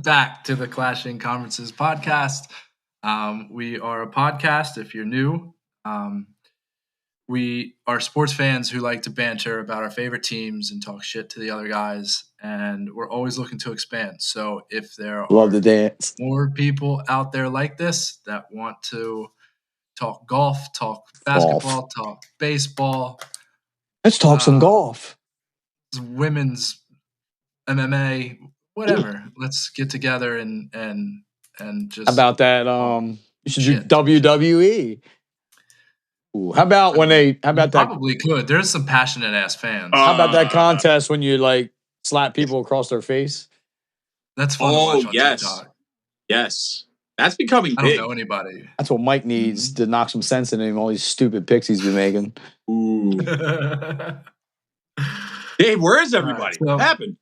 back to the Clashing Conferences podcast. We are a podcast, if you're new. We are sports fans who like to banter about our favorite teams and talk shit to the other guys, and we're always looking to expand. So if there Love are to dance. more people out there like this that want to talk golf, talk basketball, talk baseball. Let's talk some golf. Women's MMA, whatever. Let's get together and just How about that? You should do WWE. Ooh, how about that? Probably could. There's some passionate ass fans. How about that contest when you like slap people across their face? That's fun to watch on TikTok. Yes. That's becoming big. I don't know anybody. That's what Mike needs to knock some sense into him. All these stupid picks he's been making. Ooh. Dave, where is everybody? What happened?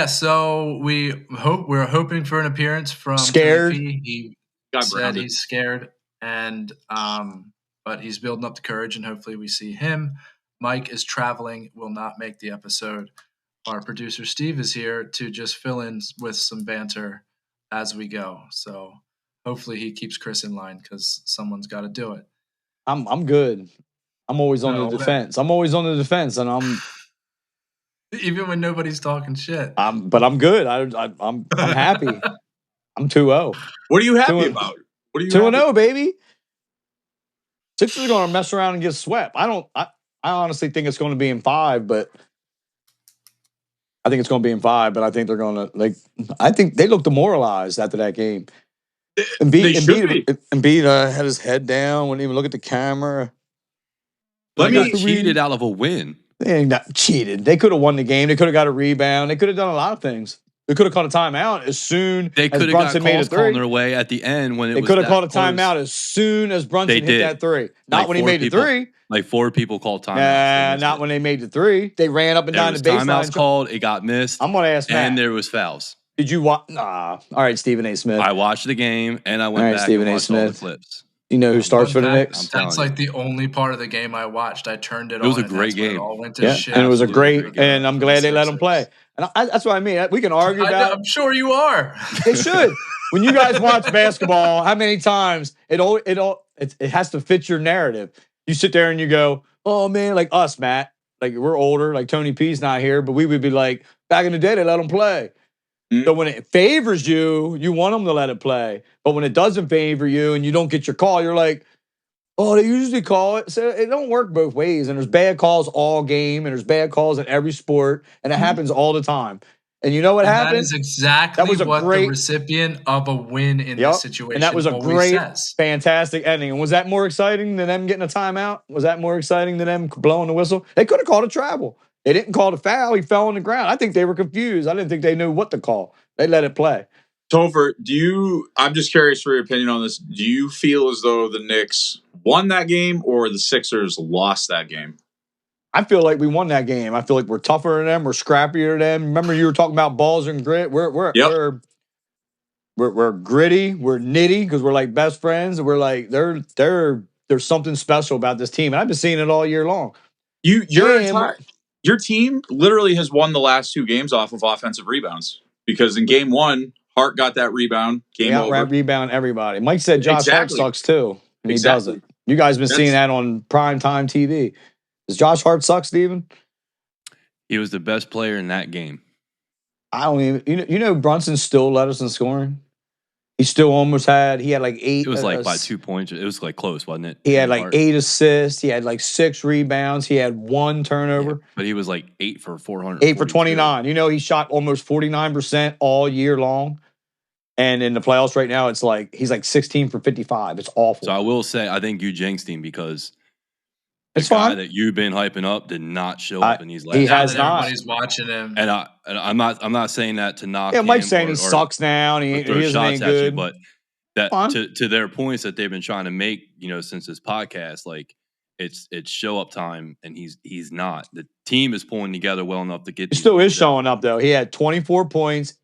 So we're hoping for an appearance from Scared. Topher. He said he's scared, and but he's building up the courage, and hopefully we see him. Mike is traveling, will not make the episode. Our producer Steve is here to just fill in with some banter as we go. So hopefully he keeps Chris in line because someone's got to do it. I'm good. I'm always on the defense. I'm always on the defense, and I'm even when nobody's talking shit. But I'm good. I'm happy. I'm 2-0. What are you happy about? What are you 2-0, baby? Sixers are going to mess around and get swept. I honestly think it's going to be in 5, but I think it's going to be in 5. But I think they're going to I think they look demoralized after that game. Embiid had his head down, wouldn't even look at the camera. They got cheated out of a win. They ain't not cheated. They could have won the game. They could have got a rebound. They could have done a lot of things. They could have called a timeout as soon as Brunson made a three. Calls their way at the end when they could have called a timeout as soon as Brunson hit that three. Not when he made the three. Like 4 people called timeouts. Not when they made the three. They ran up and down the baseline. Timeouts called. It got missed. I'm going to ask Matt. And there was fouls. Did you watch? Nah. All right, Stephen A. Smith. I watched the game and I went back and watched all the clips. You know who starts for the Knicks? That's like the only part of the game I watched. I turned it on. It was a great game. It all went to shit. And it was a great, and I'm glad they let him play. And that's what I mean. We can argue about it. I'm sure you are. They should. When you guys watch basketball, how many times it has to fit your narrative. You sit there and you go, oh man, like us, Matt. Like we're older, like Tony P's not here, but we would be like, back in the day, they let him play. So when it favors you, you want them to let it play. But when it doesn't favor you and you don't get your call, you're like, oh, they usually call it. So it don't work both ways. And there's bad calls all game, and there's bad calls in every sport, and it happens all the time. And you know what happened? That is exactly the recipient of a win in this situation. And that was a great, fantastic ending. And was that more exciting than them getting a timeout? Was that more exciting than them blowing the whistle? They could have called a travel. They didn't call the foul. He fell on the ground. I think they were confused. I didn't think they knew what to call. They let it play. Topher, I'm just curious for your opinion on this. Do you feel as though the Knicks won that game or the Sixers lost that game? I feel like we won that game. I feel like we're tougher than them. We're scrappier than them. Remember you were talking about balls and grit? We're gritty. We're nitty because we're like best friends. We're like, there's something special about this team. And I've been seeing it all year long. Your team literally has won the last 2 games off of offensive rebounds because in game 1, Hart got that rebound. Game over. Rebound everybody. Mike said Josh Hart sucks too. And he doesn't. You guys been seeing that on primetime TV. Does Josh Hart suck, Steven? He was the best player in that game. I don't even. You know Brunson still led us in scoring. He still almost had. He had like 8. It was like by 2 points. It was like close, wasn't it? He had like 8 assists. He had like 6 rebounds. He had 1 turnover. Yeah, but he was like 8 for 400. 8 for 29. You know, he shot almost 49% all year long. And in the playoffs right now, it's like he's like 16 for 55. It's awful. So I will say, I think you jinxed him because it's the guy fine. that you've been hyping up did not show up in these last. He has not. Everybody's watching him, and I'm not saying that to knock. Yeah, Mike's him saying he sucks now and he isn't any good. But that to their points that they've been trying to make, since this podcast, like it's show up time, and he's not. The team is pulling together well enough to get. He still is showing up though. He had 24 points.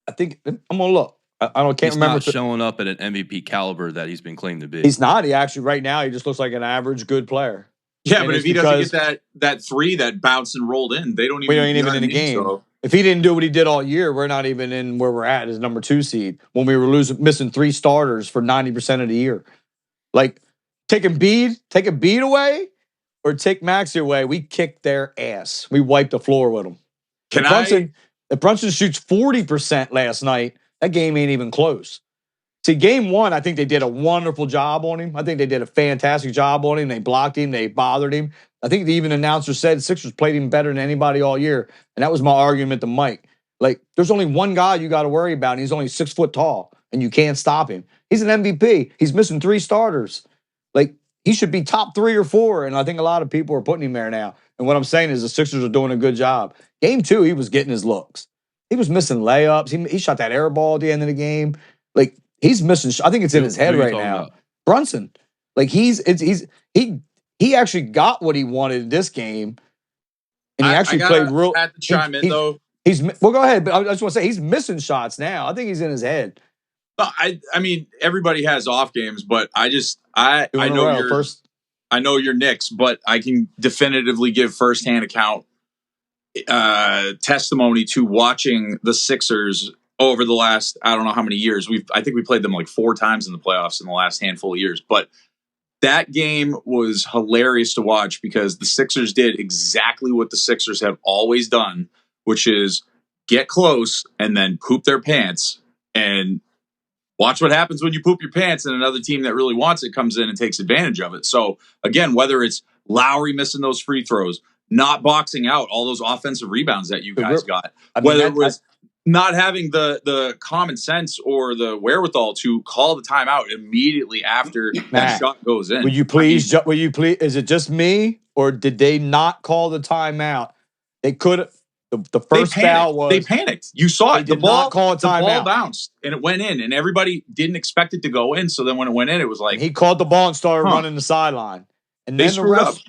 I think I'm gonna look. Can't remember. He's not showing up at an MVP caliber that he's been claimed to be. He's not. He actually right now he just looks like an average good player. Yeah, but if he doesn't get that 3 that bounced and rolled in, they don't even. We ain't even in the game. So. If he didn't do what he did all year, we're not even in where we're at as number 2 seed when we were missing 3 starters for 90% of the year. Like, take Embiid away or take Maxey away, we kicked their ass. We wiped the floor with them. If Brunson shoots 40% last night, that game ain't even close. See, game 1, I think they did a wonderful job on him. I think they did a fantastic job on him. They blocked him. They bothered him. I think the even announcer said the Sixers played him better than anybody all year. And that was my argument to Mike. Like, there's only one guy you got to worry about, and he's only 6 foot tall, and you can't stop him. He's an MVP. He's missing 3 starters. Like, he should be top 3 or 4, and I think a lot of people are putting him there now. And what I'm saying is the Sixers are doing a good job. Game 2, he was getting his looks. He was missing layups. He shot that air ball at the end of the game. Like, he's missing. I think it's in his head right now. Brunson, like he actually got what he wanted this game, and he actually played real. At the chime in though, go ahead. But I just want to say he's missing shots now. I think he's in his head. No, I mean everybody has off games, but I know you're Knicks, but I can definitively give firsthand account testimony to watching the Sixers over the last, I don't know how many years. I think we played them like 4 times in the playoffs in the last handful of years. But that game was hilarious to watch because the Sixers did exactly what the Sixers have always done, which is get close and then poop their pants and watch what happens when you poop your pants and another team that really wants it comes in and takes advantage of it. So again, whether it's Lowry missing those free throws, not boxing out all those offensive rebounds that you guys got, whether it was not having the common sense or the wherewithal to call the timeout immediately after that shot goes in. Will you please? Is it just me, or did they not call the timeout? They could. The first foul was they panicked. You saw it. The ball bounced and it went in, and everybody didn't expect it to go in. So then when it went in, it was like he caught the ball and started running the sideline, and then the ref.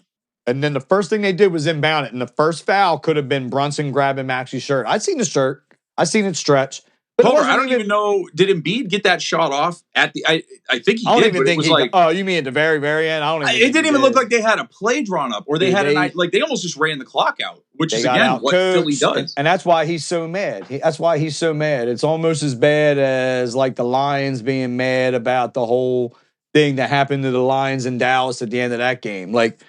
And then the first thing they did was inbound it, and the first foul could have been Brunson grabbing Maxey's shirt. I'd seen the shirt. I seen it stretch. But I don't even know. Did Embiid get that shot off at the? I think he did. I don't even think he. Like, oh, you mean at the very, very end? I don't. Even it didn't even look like they had a play drawn up, or they had they almost just ran the clock out, which is again what Philly does. And that's why he's so mad. That's why he's so mad. It's almost as bad as like the Lions being mad about the whole thing that happened to the Lions in Dallas at the end of that game. Like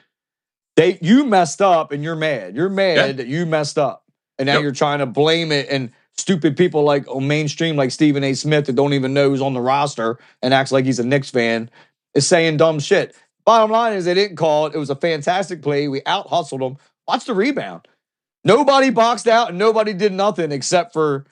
you messed up, and you're mad. You're mad that you messed up, and now you're trying to blame it and. Stupid people like mainstream like Stephen A. Smith that don't even know who's on the roster and acts like he's a Knicks fan is saying dumb shit. Bottom line is they didn't call it. It was a fantastic play. We out-hustled them. Watch the rebound. Nobody boxed out and nobody did nothing except for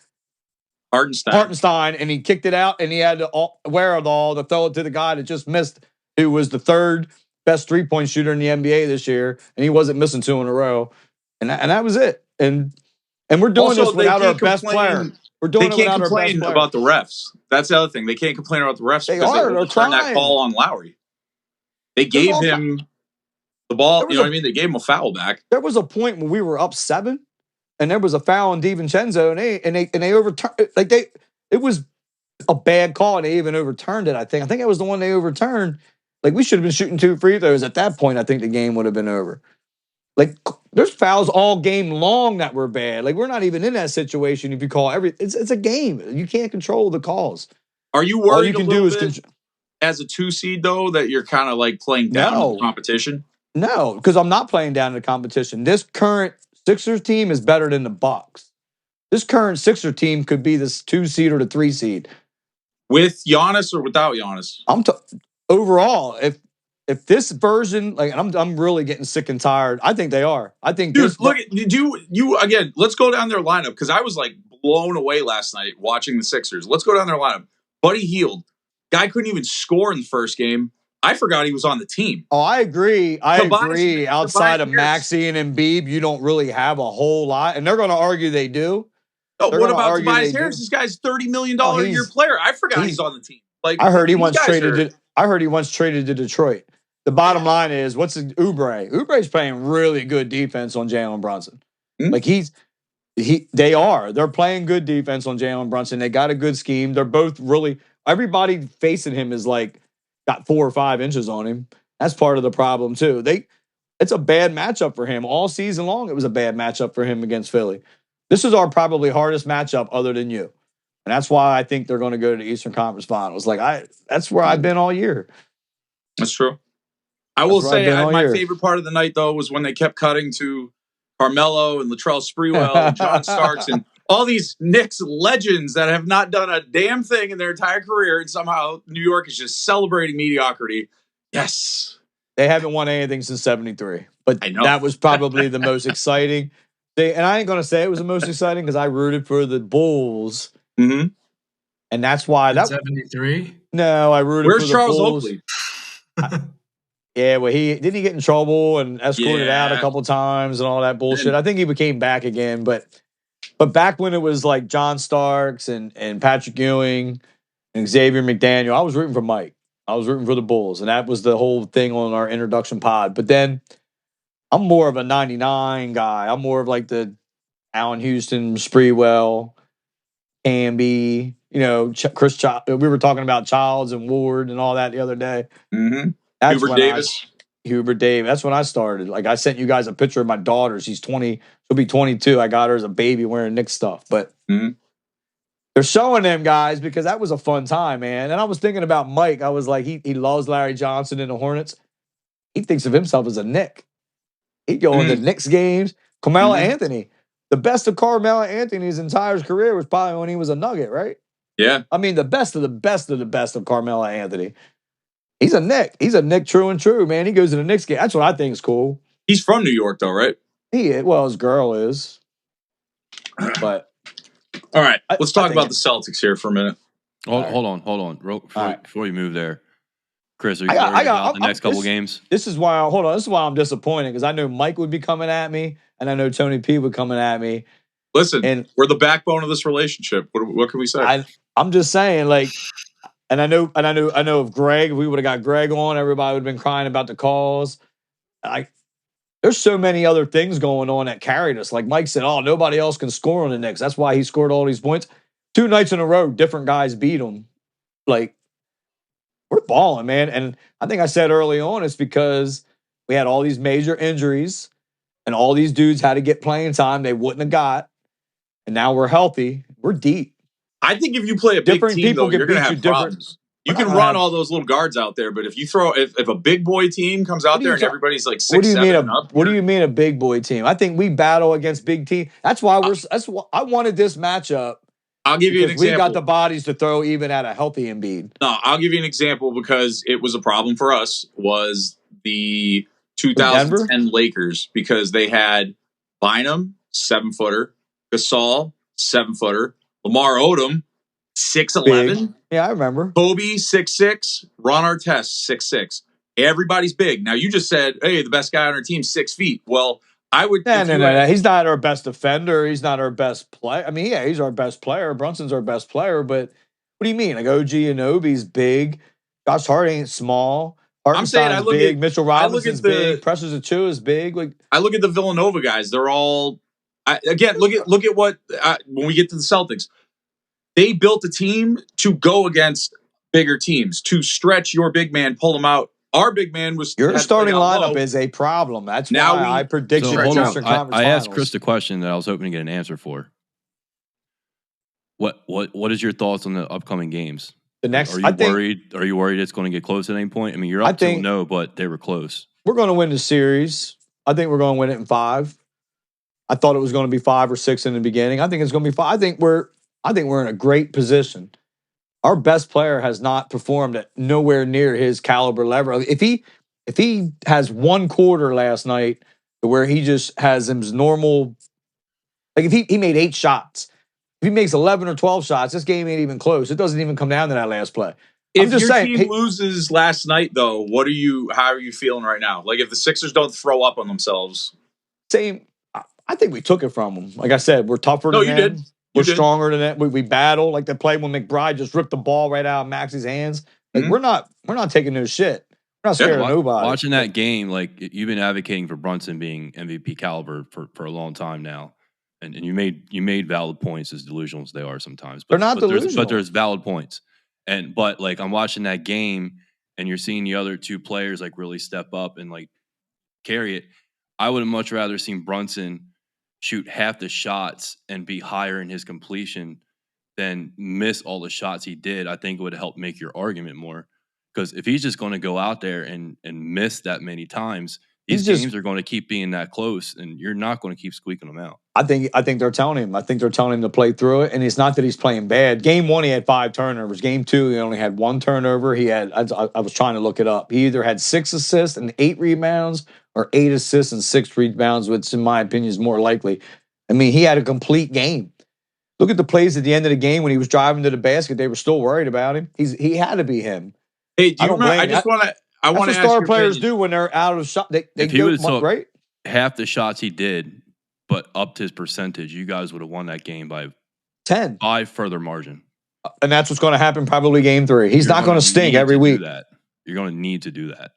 Hartenstein, and he kicked it out and he had the wherewithal to throw it to the guy that just missed, who was the 3rd best 3-point shooter in the NBA this year, and he wasn't missing 2 in a row. And that was it. And we're doing this without our best player. We're doing it without our best player. They can't complain about the refs. That's the other thing. They can't complain about the refs because they turned that call on Lowry. They gave him the ball. You know what I mean? They gave him a foul back. There was a point when we were up 7, and there was a foul on DiVincenzo, and they overturned. It was a bad call, and they even overturned it. I think it was the one they overturned. Like we should have been shooting 2 free throws at that point. I think the game would have been over. Like, there's fouls all game long that were bad. Like, we're not even in that situation if you call it's a game. You can't control the calls. Are you worried all you can do is as a 2 seed, though, that you're kind of like playing down the competition? No, because I'm not playing down the competition. This current Sixers team is better than the Bucks. This current Sixer team could be this 2 seed or the 3 seed. With Giannis or without Giannis? Overall, if this version, like, and I'm really getting sick and tired. I think they are. I think you again. Let's go down their lineup because I was like blown away last night watching the Sixers. Let's go down their lineup. Buddy Hield, guy couldn't even score in the first game. I forgot he was on the team. Oh, I agree. Outside of Maxey and Embiid, you don't really have a whole lot, and they're going to argue they do. Oh, what about Tobias Harris? This guy's $30 million a year player. I forgot he's on the team. Like I heard he once traded to Detroit. The bottom line is, what's Oubre? Oubre's playing really good defense on Jalen Brunson. Mm-hmm. Like they're playing good defense on Jalen Brunson. They got a good scheme. They're both really, everybody facing him is like got 4 or 5 inches on him. That's part of the problem too. It's a bad matchup for him all season long. It was a bad matchup for him against Philly. This is our probably hardest matchup other than you. And that's why I think they're going to go to the Eastern Conference Finals. That's where I've been all year. That's true. I will say my favorite part of the night, though, was when they kept cutting to Carmelo and Latrell Sprewell and John Starks and all these Knicks legends that have not done a damn thing in their entire career. And somehow New York is just celebrating mediocrity. Yes. They haven't won anything since 73. But that was probably the most exciting. And I ain't going to say it was the most exciting because I rooted for the Bulls. Mm-hmm. And that's why that 73. No, I rooted Where's for the Charles Bulls. Oakley? Yeah, well, he get in trouble and escorted out a couple times and all that bullshit. I think he came back again, but back when it was like John Starks and Patrick Ewing and Xavier McDaniel, I was rooting for Mike. I was rooting for the Bulls, and that was the whole thing on our introduction pod. But then I'm more of a 99 guy. I'm more of like the Allen Houston, Sprewell, Camby, Chris Child. We were talking about Childs and Ward and all that the other day. Mm-hmm. Hubert Davis. That's when I started. Like, I sent you guys a picture of my daughter. She's 20. She'll be 22. I got her as a baby wearing Knicks stuff. But they're showing them guys because that was a fun time, man. And I was thinking about Mike. I was like, he loves Larry Johnson and the Hornets. He thinks of himself as a Knick. He'd go into Knicks games. Carmelo Anthony. The best of Carmelo Anthony's entire career was probably when he was a Nugget, right? Yeah. I mean, the best of the best of the best of Carmelo Anthony. He's a Knick. He's a Knick true and true, man. He goes to the Knicks game. That's what I think is cool. He's from New York, though, right? His girl is. But all right, let's talk about the Celtics here for a minute. Hold on. Before you move there, Chris, are you worried about the next couple games? This is why I'm disappointed because I knew Mike would be coming at me, and I know Tony P would coming at me. Listen, we're the backbone of this relationship. What can we say? I'm just saying, like. And I know if Greg, if we would have got Greg on, everybody would have been crying about the calls. There's so many other things going on that carried us. Like Mike said, nobody else can score on the Knicks. That's why he scored all these points. 2 nights in a row, different guys beat him. Like, we're balling, man. And I think I said early on, it's because we had all these major injuries and all these dudes had to get playing time they wouldn't have got. And now we're healthy. We're deep. I think if you play a big team, though, you're going to have problems. You can run all those little guards out there, but if you if a big boy team comes out there and everybody's like 6'7" and up, what do you mean a big boy team? I think we battle against big team. That's why I wanted this matchup. I'll give you an example. We got the bodies to throw even at a healthy Embiid. No, I'll give you an example because it was a problem for us. Was the 2010 Lakers because they had Bynum 7-footer, Gasol 7-footer. Lamar Odom, 6'11". Yeah, I remember. Kobe, 6'6". Ron Artest, 6'6". Everybody's big. Now, you just said, hey, the best guy on our team, 6 feet. Well, I would... No. He's not our best defender. He's not our best player. I mean, yeah, he's our best player. Brunson's our best player, but what do you mean? Like, OG Anunoby's big. Josh Hart ain't small. Hartenstein's big. Mitchell Robinson's big. Precious Achiuwa is big. Like, I look at the Villanova guys. They're all... look at what when we get to the Celtics, they built a team to go against bigger teams, to stretch your big man, pull them out. Our big man was your starting lineup is a problem. That's now why I predicted Eastern Conference I asked Chris the question that I was hoping to get an answer for. What is your thoughts on the upcoming games? The next, are you worried it's going to get close at any point? I mean, you're up 2-0, but they were close. We're going to win the series. I think we're going to win it in 5. I thought it was going to be 5 or 6 in the beginning. I think it's going to be 5. I think we're in a great position. Our best player has not performed at nowhere near his caliber level. If he has one quarter last night where he just has his normal, like if he made 8 shots, if he makes 11 or 12 shots, this game ain't even close. It doesn't even come down to that last play. If your team loses last night, though, how are you feeling right now? Like if the Sixers don't throw up on themselves, same. I think we took it from them. Like I said, we're tougher than them. Did. We're stronger than that. We battle. Like the play when McBride just ripped the ball right out of Maxey's hands. Like we're not taking no shit. We're not scared of nobody. Watching that game, like you've been advocating for Brunson being MVP caliber for a long time now. And you made valid points, as delusional as they are sometimes. But, they're not delusional. There's valid points. But like I'm watching that game and you're seeing the other 2 players like really step up and like carry it. I would have much rather seen Brunson shoot half the shots and be higher in his completion than miss all the shots he did, I think it would help make your argument more. Because if he's just going to go out there and miss that many times, these games are going to keep being that close, and you're not going to keep squeaking them out. I think they're telling him. I think they're telling him to play through it, and it's not that he's playing bad. Game 1, he had 5 turnovers. Game 2, he only had 1 turnover. He had I was trying to look it up. He either had 6 assists and 8 rebounds, or 8 assists and 6 rebounds, which in my opinion is more likely. I mean, he had a complete game. Look at the plays at the end of the game when he was driving to the basket. They were still worried about him. He had to be him. Hey, do you remember? I just want to. I want to. That's what star players do when they're out of shot. They go right. Half the shots he did, but upped his percentage, you guys would have won that game by 10. 5 further margin. And that's what's going to happen probably game 3. He's not going to stink every week. You're going to need to do that.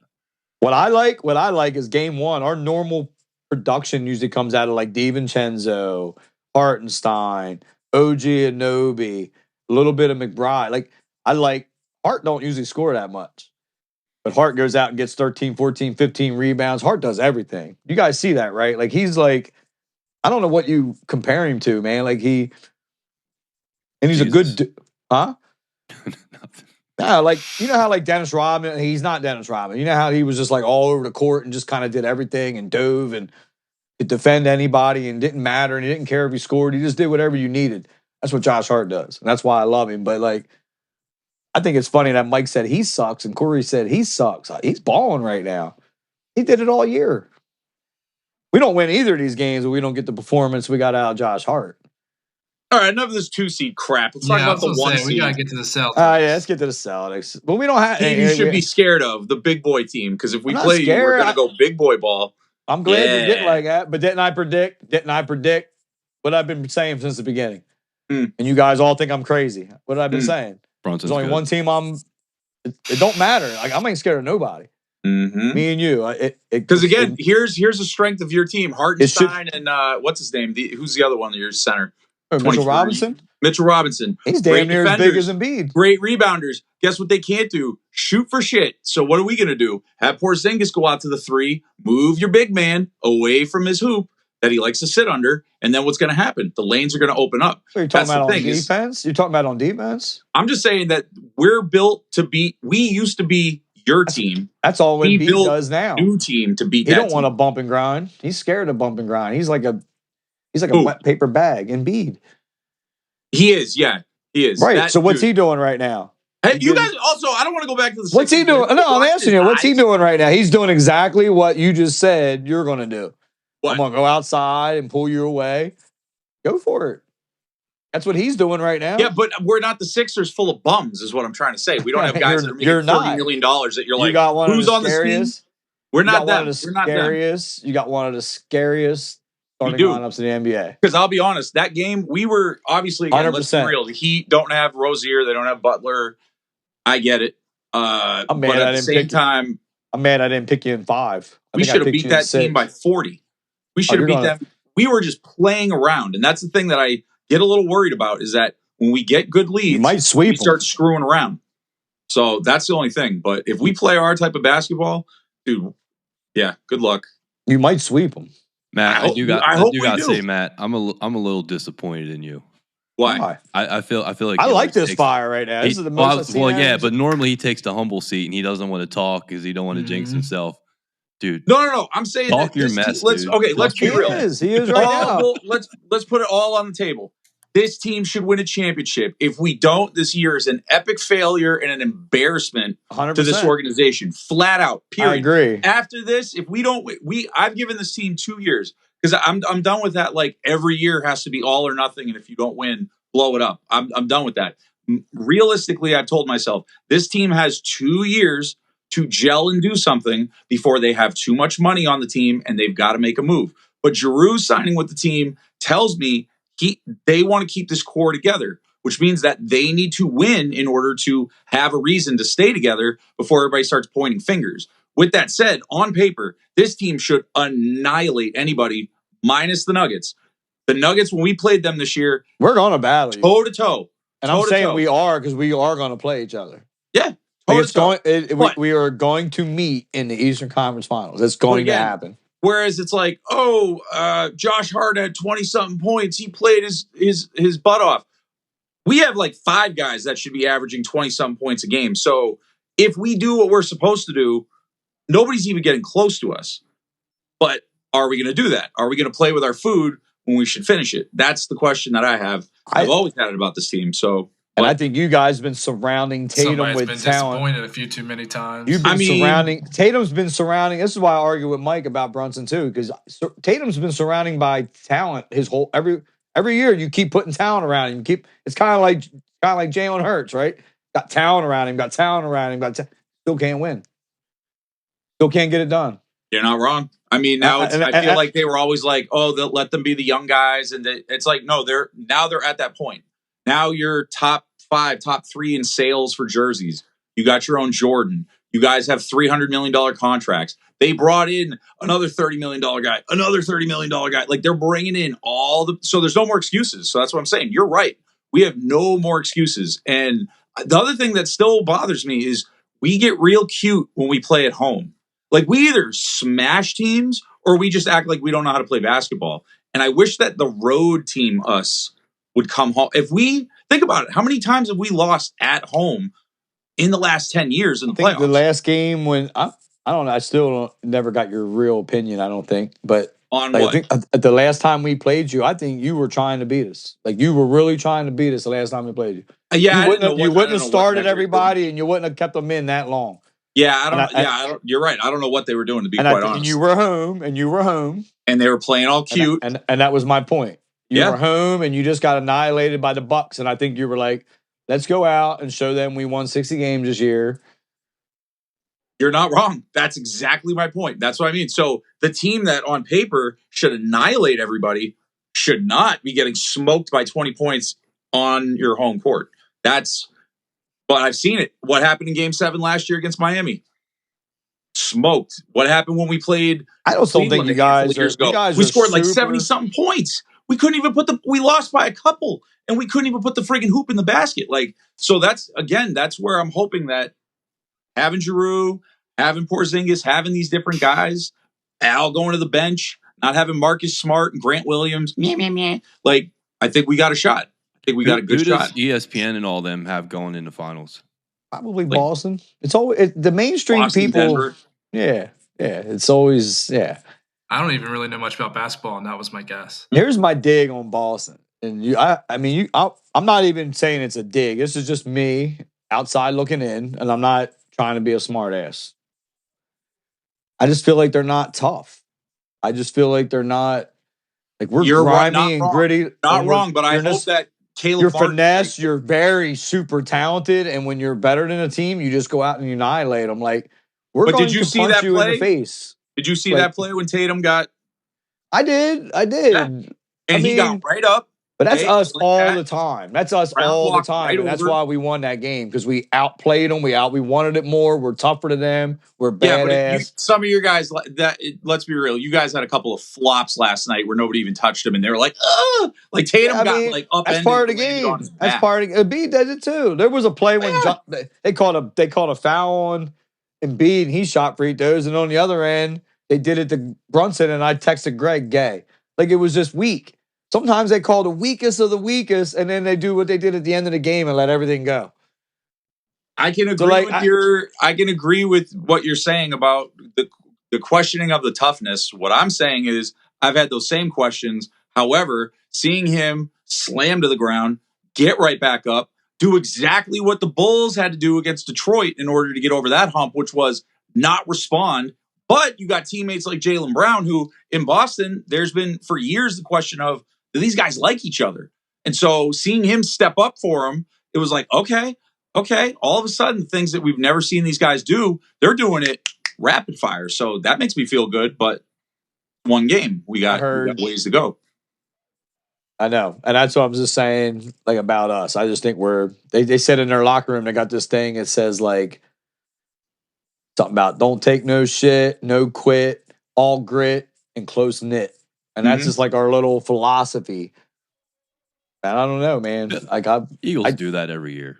What I like is game 1. Our normal production usually comes out of like DiVincenzo, Hartenstein, OG Anunoby, a little bit of McBride. Like Hart don't usually score that much. But Hart goes out and gets 13, 14, 15 rebounds. Hart does everything. You guys see that, right? Like he's like, I don't know what you compare him to, man. Like he's a good, huh? Yeah, like you know how like Dennis Rodman, he's not Dennis Rodman. You know how he was just like all over the court and just kind of did everything and dove and could defend anybody and didn't matter and he didn't care if he scored. He just did whatever you needed. That's what Josh Hart does. And that's why I love him. But like, I think it's funny that Mike said he sucks and Corey said he sucks. He's balling right now. He did it all year. We don't win either of these games if we don't get the performance we got out of Josh Hart. All right, enough of this 2-seed crap. Let's talk about the 1 seed. We got to get to the Celtics. Yeah, let's get to the Celtics. But we don't have... You should be scared of the big boy team because if we play you, we're going to go big boy ball. I'm glad you're getting like that. But didn't I predict what I've been saying since the beginning? And you guys all think I'm crazy. What have I been saying? Brunson's There's only one team it don't matter. Like I ain't scared of nobody. Mm-hmm. Me and you. Because again, here's the strength of your team. Hartenstein and what's his name? Who's the other one? Your center. Mitchell Robinson. Mitchell Robinson. He's damn near as big as Embiid. Great rebounders. Guess what they can't do? Shoot for shit. So what are we going to do? Have Porzingis go out to the 3, move your big man away from his hoop that he likes to sit under, and then what's going to happen? The lanes are going to open up. So you're talking about on defense? You're talking about on defense? I'm just saying that we're built to beat. We used to be your team. That's all Embiid does now. New team to beat. He don't want to bump and grind. He's scared of bump and grind. He's like a wet paper bag. Embiid. He is. Yeah, he is. Right. So what's he doing right now? Hey, you guys also. I don't want to go back to the. What's he doing? No, I'm asking you. What's he doing right now? He's doing exactly what you just said you're going to do. What? I'm going to go outside and pull you away. Go for it. That's what he's doing right now. Yeah, but we're not the Sixers full of bums, is what I'm trying to say. We don't have guys that are making $40 million that you're like, got one who's on the team? We're not them. We're not them. You got one of the scariest starting lineups in the NBA. Because I'll be honest, that game, we were obviously, again, let's be real. The Heat don't have Rozier. They don't have Butler. I get it. But at the same time, I'm mad I didn't pick you in 5. We should have beat that team by 40. We should have beat them. We were just playing around. And that's the thing that I get a little worried about is that when we get good leads, we start screwing around. So that's the only thing. But if we play our type of basketball, dude, yeah, good luck. You might sweep them. Matt, I do got to say, Matt, I'm a little disappointed in you. Why? I feel like I like this fire right now. This is the most. Yeah, but normally he takes the humble seat and he doesn't want to talk because he don't want to jinx himself. Dude, no. I'm saying talk your mess. Let's be real. He is right now. Let's put it all on the table. This team should win a championship. If we don't, this year is an epic failure and an embarrassment 100%. To this organization. Flat out. Period. I agree. After this, if we don't, I've given this team 2 years because I'm done with that. Like every year has to be all or nothing, and if you don't win, blow it up. I'm done with that. Realistically, I've told myself this team has 2 years to gel and do something before they have too much money on the team and they've got to make a move. But Giroux signing with the team tells me they want to keep this core together, which means that they need to win in order to have a reason to stay together before everybody starts pointing fingers. With that said, on paper, this team should annihilate anybody minus the Nuggets. The Nuggets, when we played them this year, we're going to battle toe to toe. And I'm saying we are because we are going to play each other. Yeah. We are going to meet in the Eastern Conference Finals. It's going to happen. Whereas it's like, Josh Hart had 20-something points. He played his butt off. We have like 5 guys that should be averaging 20-something points a game. So if we do what we're supposed to do, nobody's even getting close to us. But are we going to do that? Are we going to play with our food when we should finish it? That's the question that I have. I've always had it about this team. So, and I think you guys have been surrounding Tatum with been talent. Disappointed a few too many times. You've been surrounding Tatum's been surrounding. This is why I argue with Mike about Brunson too, because Tatum's been surrounding by talent his whole every year. You keep putting talent around him. It's kind of like Jalen Hurts, right? Got talent around him. Still can't win. Still can't get it done. You're not wrong. I mean, now I feel like they were always like, let them be the young guys, and it's like, no, they're at that point. Now you're top 5, top 3 in sales for jerseys. You got your own Jordan. You guys have $300 million contracts. They brought in another $30 million guy, another $30 million guy. Like they're bringing in so there's no more excuses. So that's what I'm saying. You're right. We have no more excuses. And the other thing that still bothers me is we get real cute when we play at home. Like we either smash teams or we just act like we don't know how to play basketball. And I wish that the road team would come home. If we think about it, how many times have we lost at home in the last 10 years in the playoffs? The last game when I don't know, I still never got your real opinion, I don't think. But on what? I think at the last time we played you, I think you were trying to beat us. Like you were really trying to beat us the last time we played you. Yeah, you wouldn't have started everybody and you wouldn't have kept them in that long. Yeah, I don't. You're right. I don't know what they were doing, to be quite honest. And you were home, and they were playing all cute, and that was my point. You were home, and you just got annihilated by the Bucks, and I think you were like, "Let's go out and show them we won 60 games this year." You're not wrong. That's exactly my point. That's what I mean. So the team that on paper should annihilate everybody should not be getting smoked by 20 points on your home court. But I've seen it. What happened in Game 7 last year against Miami? Smoked. What happened when we played? I don't think you guys we scored like 70-something points. We couldn't even we lost by a couple, and we couldn't even put the friggin' hoop in the basket. So that's where I'm hoping that having Giroux, having Porzingis, having these different guys, Al going to the bench, not having Marcus Smart and Grant Williams, I think we got a shot. I think we got a good shot. ESPN and all them have going in the finals? Probably Boston. It's always the mainstream Boston, people. Denver. Yeah. It's always I don't even really know much about basketball, and that was my guess. Here's my dig on Boston, and I'm not even saying it's a dig. This is just me outside looking in, and I'm not trying to be a smart ass. I just feel like they're not tough. I just feel like they're not we're grimy and gritty. Not wrong, but I hope that Caleb you're finesse, you're very super talented, and when you're better than a team, you just go out and you annihilate them. We're going to punch you in the face. Did you see that play when Tatum got? I did. Yeah. And he got right up. But that's us all the time. That's us all the time. And that's why we won that game, because we outplayed them. We wanted it more. We're tougher than them. We're badass. Some of your guys, let's be real. You guys had a couple of flops last night where nobody even touched them, and they were like, "Oh!" Like Tatum got upended. That's part of the game. That's part of Embiid does it too. There was a play when they called a foul on Embiid, and he shot free throws, and on the other end, they did it to Brunson, and I texted Greg gay. It was just weak. Sometimes they call the weakest of the weakest, and then they do what they did at the end of the game and let everything go. I can agree with what you're saying about the questioning of the toughness. What I'm saying is I've had those same questions. However, seeing him slam to the ground, get right back up, do exactly what the Bulls had to do against Detroit in order to get over that hump, which was not respond. But you got teammates like Jaylen Brown, who in Boston, there's been for years the question of, do these guys like each other? And so seeing him step up for him, it was like, okay. All of a sudden, things that we've never seen these guys do, they're doing it rapid fire. So that makes me feel good. But one game, we got ways to go. I know. And that's what I'm just saying, about us. I just think they said in their locker room, they got this thing that says, something about don't take no shit, no quit, all grit, and close knit. And that's just our little philosophy. And I don't know, man. Eagles do that every year.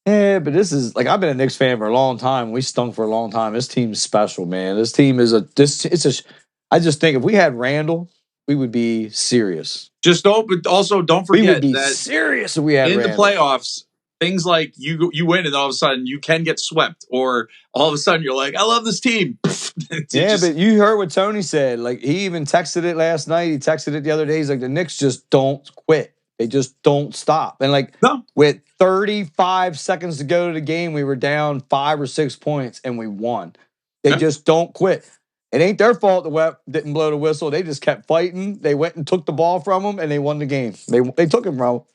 Yeah, but this is I've been a Knicks fan for a long time. We stunk for a long time. This team's special, man. This team is I I just think if we had Randall, we would be serious. Just don't. But also, don't We forget would be that serious if we had in Randall. the playoffs, things like you win, and all of a sudden you can get swept, or all of a sudden you're like, I love this team. But you heard what Tony said. Like, he even texted it last night. He texted it the other day. He's like, the Knicks just don't quit. They just don't stop. And like, with 35 seconds to go to the game, we were down 5 or 6 points and we won. They just don't quit. It ain't their fault the Web didn't blow the whistle. They just kept fighting. They went and took the ball from them and they won the game. They took him, bro.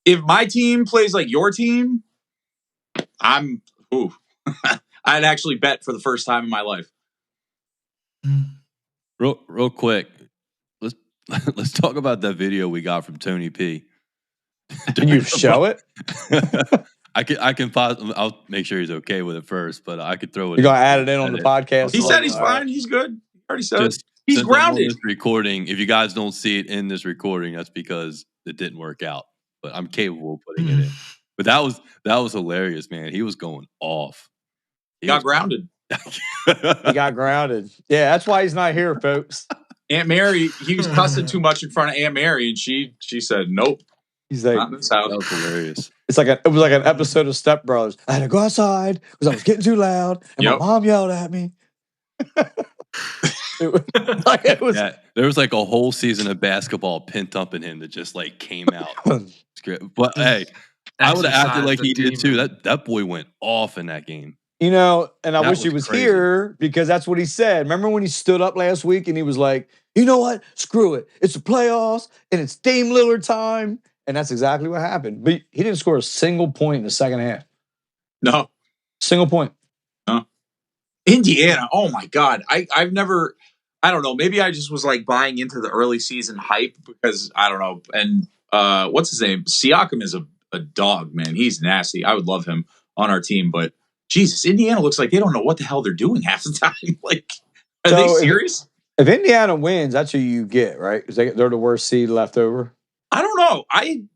If my team plays like your team, I'd actually bet for the first time in my life. Real quick, let's talk about that video we got from Tony P. Can you show it? I can pause. I'll make sure he's okay with it first, but I could throw it. You're gonna add it in on the podcast. He said he's fine. He's good. He already said it. He's grounded. On this recording. If you guys don't see it in this recording, that's because it didn't work out. But I'm capable of putting it in. But that was hilarious, man. He was going off. He got grounded. He got grounded. Yeah, that's why he's not here, folks. Aunt Mary, he was cussing too much in front of Aunt Mary, and she said, "Nope." He's like, not in this house. That was hilarious. It was like an episode of Step Brothers. I had to go outside because I was getting too loud, and my mom yelled at me. It was there was like a whole season of basketball pent up in him that just like came out. But hey, I would have acted like he did too. That boy went off in that game. You know, and I wish he was here because that's what he said. Remember when he stood up last week and he was like, you know what? Screw it. It's the playoffs and it's Dame Lillard time. And that's exactly what happened. But he didn't score a single point in the second half. No. Single point. No. Indiana. Oh my God. I don't know. Maybe I just was like buying into the early season hype because I don't know. And what's his name? Siakam is a dog, man. He's nasty. I would love him on our team, but Jesus, Indiana looks like they don't know what the hell they're doing half the time. Like, are they serious? If Indiana wins, that's who you get, right? Because they're the worst seed left over. I don't know. I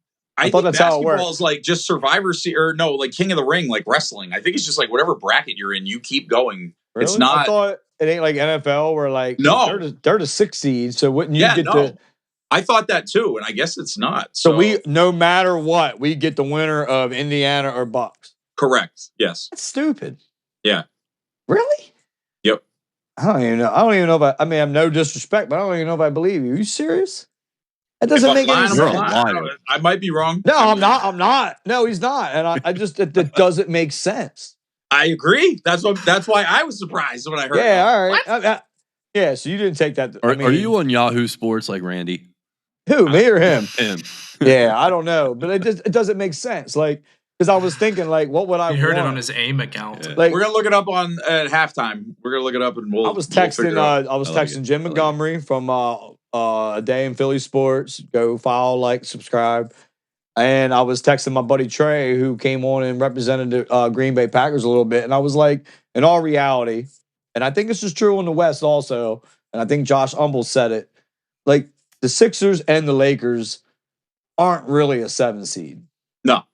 thought think that's how it works. basketball is like just Survivor Series, or no, like King of the Ring, like wrestling. I think it's just like whatever bracket you're in, you keep going. Really? It's not. I thought it ain't like NFL where like they're the 6th seed, so wouldn't you get the? I thought that too, and I guess it's not. So we, no matter what, we get the winner of Indiana or Bucks. Correct. Yes. That's stupid. Yeah. Really? Yep. I don't even know if I mean, I have no disrespect, but I don't even know if I believe you. Are you serious? That doesn't make any sense. I might be wrong. No, I'm not. No, he's not. And I just, that doesn't make sense. I agree. That's why I was surprised when I heard that. Yeah, all right. Yeah, so you didn't take that. Are you on Yahoo Sports like Randy? Who, me or him? Him. Yeah, I don't know. But it doesn't make sense. Like, because I was thinking, like, what would I? You heard it on his AIM account. Yeah. Like, we're gonna look it up at halftime. We're gonna look it up and I was texting Jim Montgomery from A Day in Philly Sports. Go follow, like, subscribe. And I was texting my buddy Trey, who came on and represented the Green Bay Packers a little bit. And I was like, in all reality, and I think this is true in the West also, and I think Josh Umbel said it, like, the Sixers and the Lakers aren't really a 7 seed. No.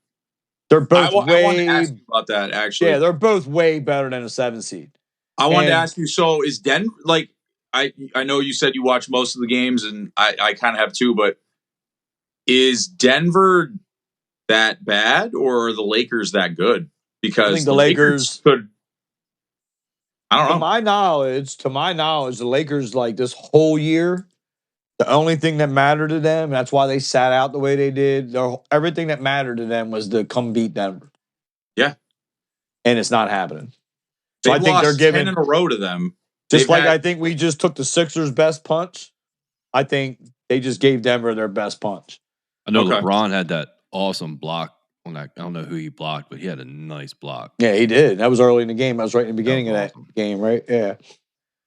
They're both I wanted to ask you about that, actually. Yeah, they're both way better than a 7 seed. I wanted to ask you, so is Denver, like, I know you said you watch most of the games, and I kind of have too, but is Denver that bad, or are the Lakers that good? Because I think the Lakers could. I don't know. To my knowledge, the Lakers, like, this whole year, the only thing that mattered to them, that's why they sat out the way they did, everything that mattered to them was to come beat Denver. Yeah. And it's not happening. So I think they're giving 10 in a row to them. Just like I think we just took the Sixers' best punch, I think they just gave Denver their best punch. I know LeBron had that awesome block. I don't know who he blocked, but he had a nice block. Yeah, he did. That was early in the game. I was right in the beginning of that game, right? Yeah.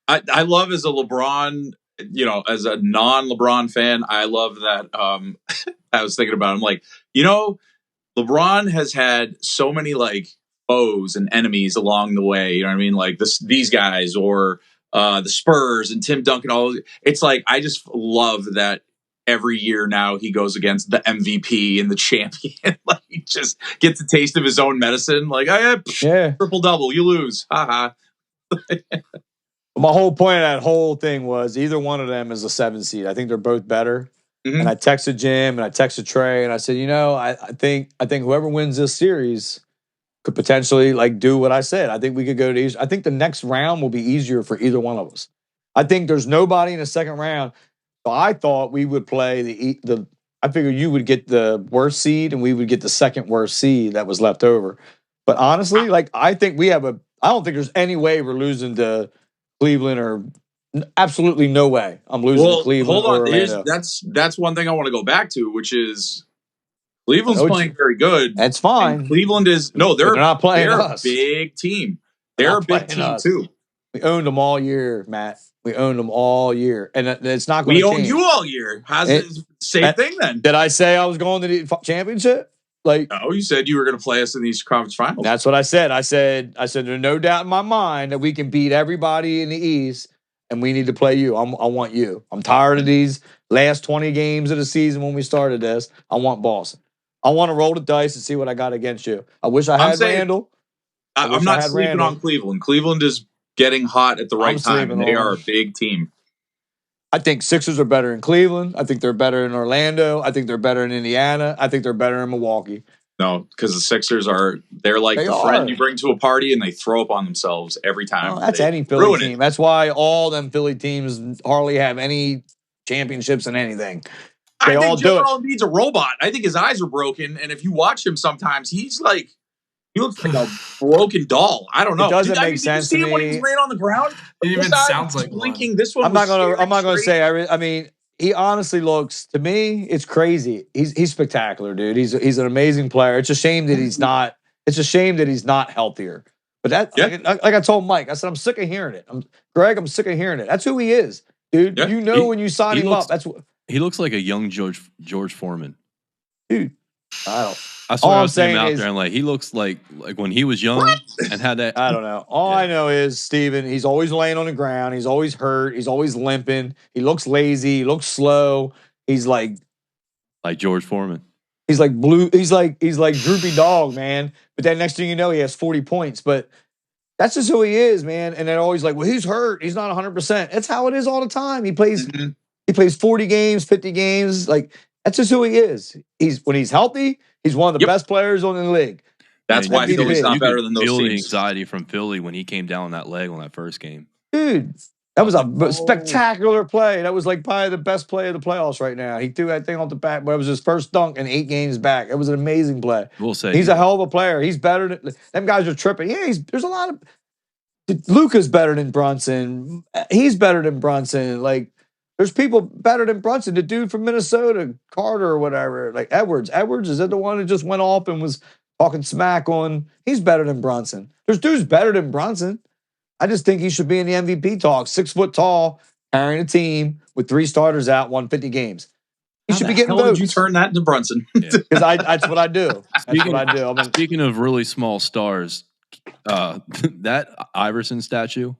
I love as a LeBron, as a non-LeBron fan, I love that. I was thinking about him, like, LeBron has had so many like foes and enemies along the way. You know what I mean? Like these guys or the Spurs and Tim Duncan. It's like I just love that every year now he goes against the MVP and the champion. Like he just gets a taste of his own medicine. Like triple double, you lose. Ha ha. My whole point of that whole thing was either one of them is a 7 seed. I think they're both better. Mhm. And I texted Jim and I texted Trey and I said, I think whoever wins this series could potentially like do what I said. I think we could go to I think the next round will be easier for either one of us. I think there's nobody in the second round. So I thought we would play the I figured you would get the worst seed and we would get the second worst seed that was left over. But honestly, like I think I don't think there's any way we're losing to Cleveland or absolutely no way I'm losing to Cleveland hold or on. Orlando. That's one thing I want to go back to, which is Cleveland's playing very good. That's fine. And Cleveland is they're not playing us. They're a big team. They're a big team too. We owned them all year, Matt. We owned them all year, and it's not going to change. We owned you all year. How's it same thing then? Did I say I was going to the championship? Like, no, you said you were going to play us in these conference finals. That's what I said. I said there's no doubt in my mind that we can beat everybody in the East, and we need to play you. I want you. I'm tired of these last 20 games of the season when we started this. I want Boston. I want to roll the dice and see what I got against you. I wish I had Randall. I'm not sleeping on Cleveland. Cleveland is getting hot at the right time. They are a big team. I think Sixers are better in Cleveland. I think they're better in Orlando. I think they're better in Indiana. I think they're better in Milwaukee. No, because the Sixers they're like the friend you bring to a party and they throw up on themselves every time. Oh, that's any Philly team. That's why all them Philly teams hardly have any championships in anything. I think Joel needs a robot. I think his eyes are broken, and if you watch him sometimes, he looks like a broken doll. I don't know. It doesn't make sense to me. Did you see him when he was laying on the ground? It even sounds like blinking. This one. I'm not gonna say. I mean, he honestly looks to me. It's crazy. He's spectacular, dude. He's an amazing player. It's a shame that he's not. It's a shame that he's not healthier. But like I told Mike, I said I'm sick of hearing it. I'm sick of hearing it. That's who he is, dude. Yeah. You know when you sign him up. That's what he looks like a young George Foreman, dude. I saw I was saying out there and like he looks like when he was young and had that. I don't know. All I know is Steven, he's always laying on the ground. He's always hurt. He's always limping. He looks lazy. He looks slow. He's like George Foreman. He's like blue. He's like droopy dog, man. But then next thing you know, he has 40 points. But that's just who he is, man. And they're always like, well, he's hurt. He's not 100%. That's how it is all the time. He plays 40 games, 50 games. Like that's just who he is. When he's healthy, he's one of the best players in the league. That's why Philly's not better than those teams. The anxiety from Philly when he came down on that leg on that first game. Dude, that was a spectacular play. That was like probably the best play of the playoffs right now. He threw that thing off the back, but it was his first dunk in 8 games back. It was an amazing play. We'll say he's a hell of a player. He's better than them guys are tripping. Yeah, there's a lot of Luka's better than Brunson. He's better than Brunson. Like there's people better than Brunson. The dude from Minnesota, Carter or whatever, like Edwards. Edwards, is that the one that just went off and was talking smack on? He's better than Brunson. There's dudes better than Brunson. I just think he should be in the MVP talk. 6 foot tall, carrying a team with 3 starters out, won 50 games. He should be getting votes. How did you turn that into Brunson? Because that's what I do. That's what I do. Speaking of really small stars, that Iverson statue.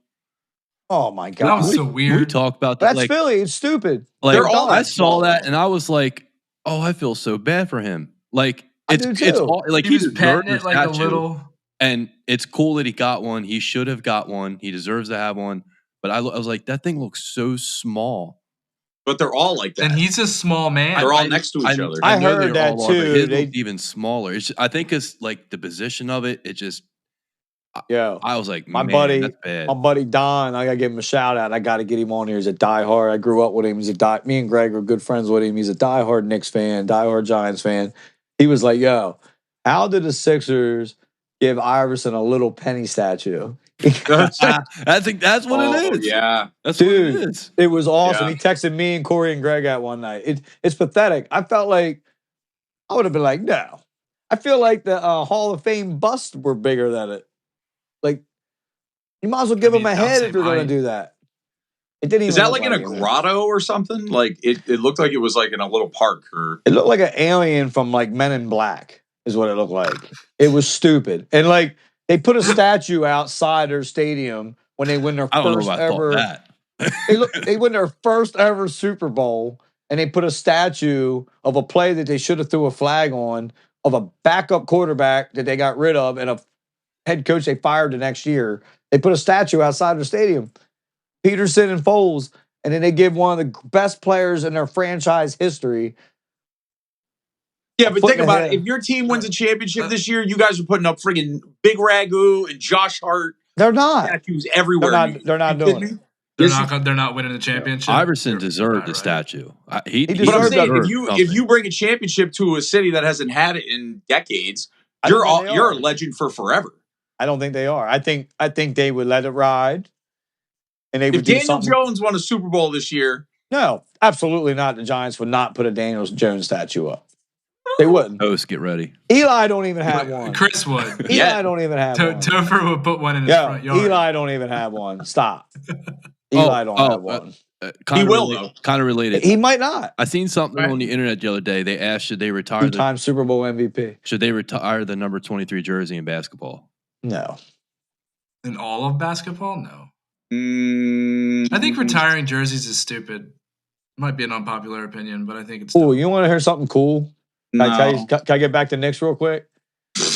Oh my God. That was so weird. We talk about that. That's Philly. It's stupid. Like I saw that and I was like, oh, I feel so bad for him. Like it's all, like he was petting it like a little. And it's cool that he got one. He should have got one. He deserves to have one. But I was like, that thing looks so small. But they're all like that. And he's a small man. They're all next to each other. I heard that too. His looked even smaller. I think it's like the position of it. It just. Yeah, I was like, my buddy, that's bad. My buddy Don, I gotta give him a shout out. I gotta get him on here. He's a diehard. I grew up with him. Me and Greg were good friends with him. He's a diehard Knicks fan, diehard Giants fan. He was like, "Yo, how did the Sixers give Iverson a little penny statue?" I think that's what it is. Yeah, that's dude, what it is. It was awesome. Yeah. He texted me and Corey and Greg out one night. It's pathetic. I felt like I would have been like, no. I feel like the Hall of Fame busts were bigger than it. Like, you might as well give him a head if you're going to do that. It didn't even. Is that like in a grotto or something? Like it looked like it was like in a little park. Or it looked like an alien from like Men in Black. Is what it looked like. It was stupid. And like they put a statue outside their stadium when they win their first ever. They win their first ever Super Bowl, and they put a statue of a play that they should have threw a flag on of a backup quarterback that they got rid of and a head coach they fired the next year. They put a statue outside the stadium. Peterson and Foles, and then they give one of the best players in their franchise history. Yeah, but think about it. If your team wins a championship this year, you guys are putting up friggin' Big Ragu and Josh Hart. They're not. Statues everywhere. They're not doing it. They're not winning the championship. Iverson deserved the statue. He but deserved I'm saying, that. if you bring a championship to a city that hasn't had it in decades, you're a legend for forever. I don't think they are. I think they would let it ride. And they would do Daniel Jones won a Super Bowl this year. No, absolutely not. The Giants would not put a Daniel Jones statue up. They wouldn't. Host, get ready. Eli don't even have one. Chris would. Eli don't even have one. Topher would put one in his front yard. Eli don't even have one. Stop. Eli don't have one. He will, though. Kind of related. He might not. I seen something on the internet the other day. They asked, should they retire two-time Super Bowl MVP? Should they retire the number 23 jersey in basketball? No. In all of basketball? No. I think retiring jerseys is stupid. Might be an unpopular opinion, but I think it's. Oh, you want to hear something cool? No. Can I get back to Knicks real quick?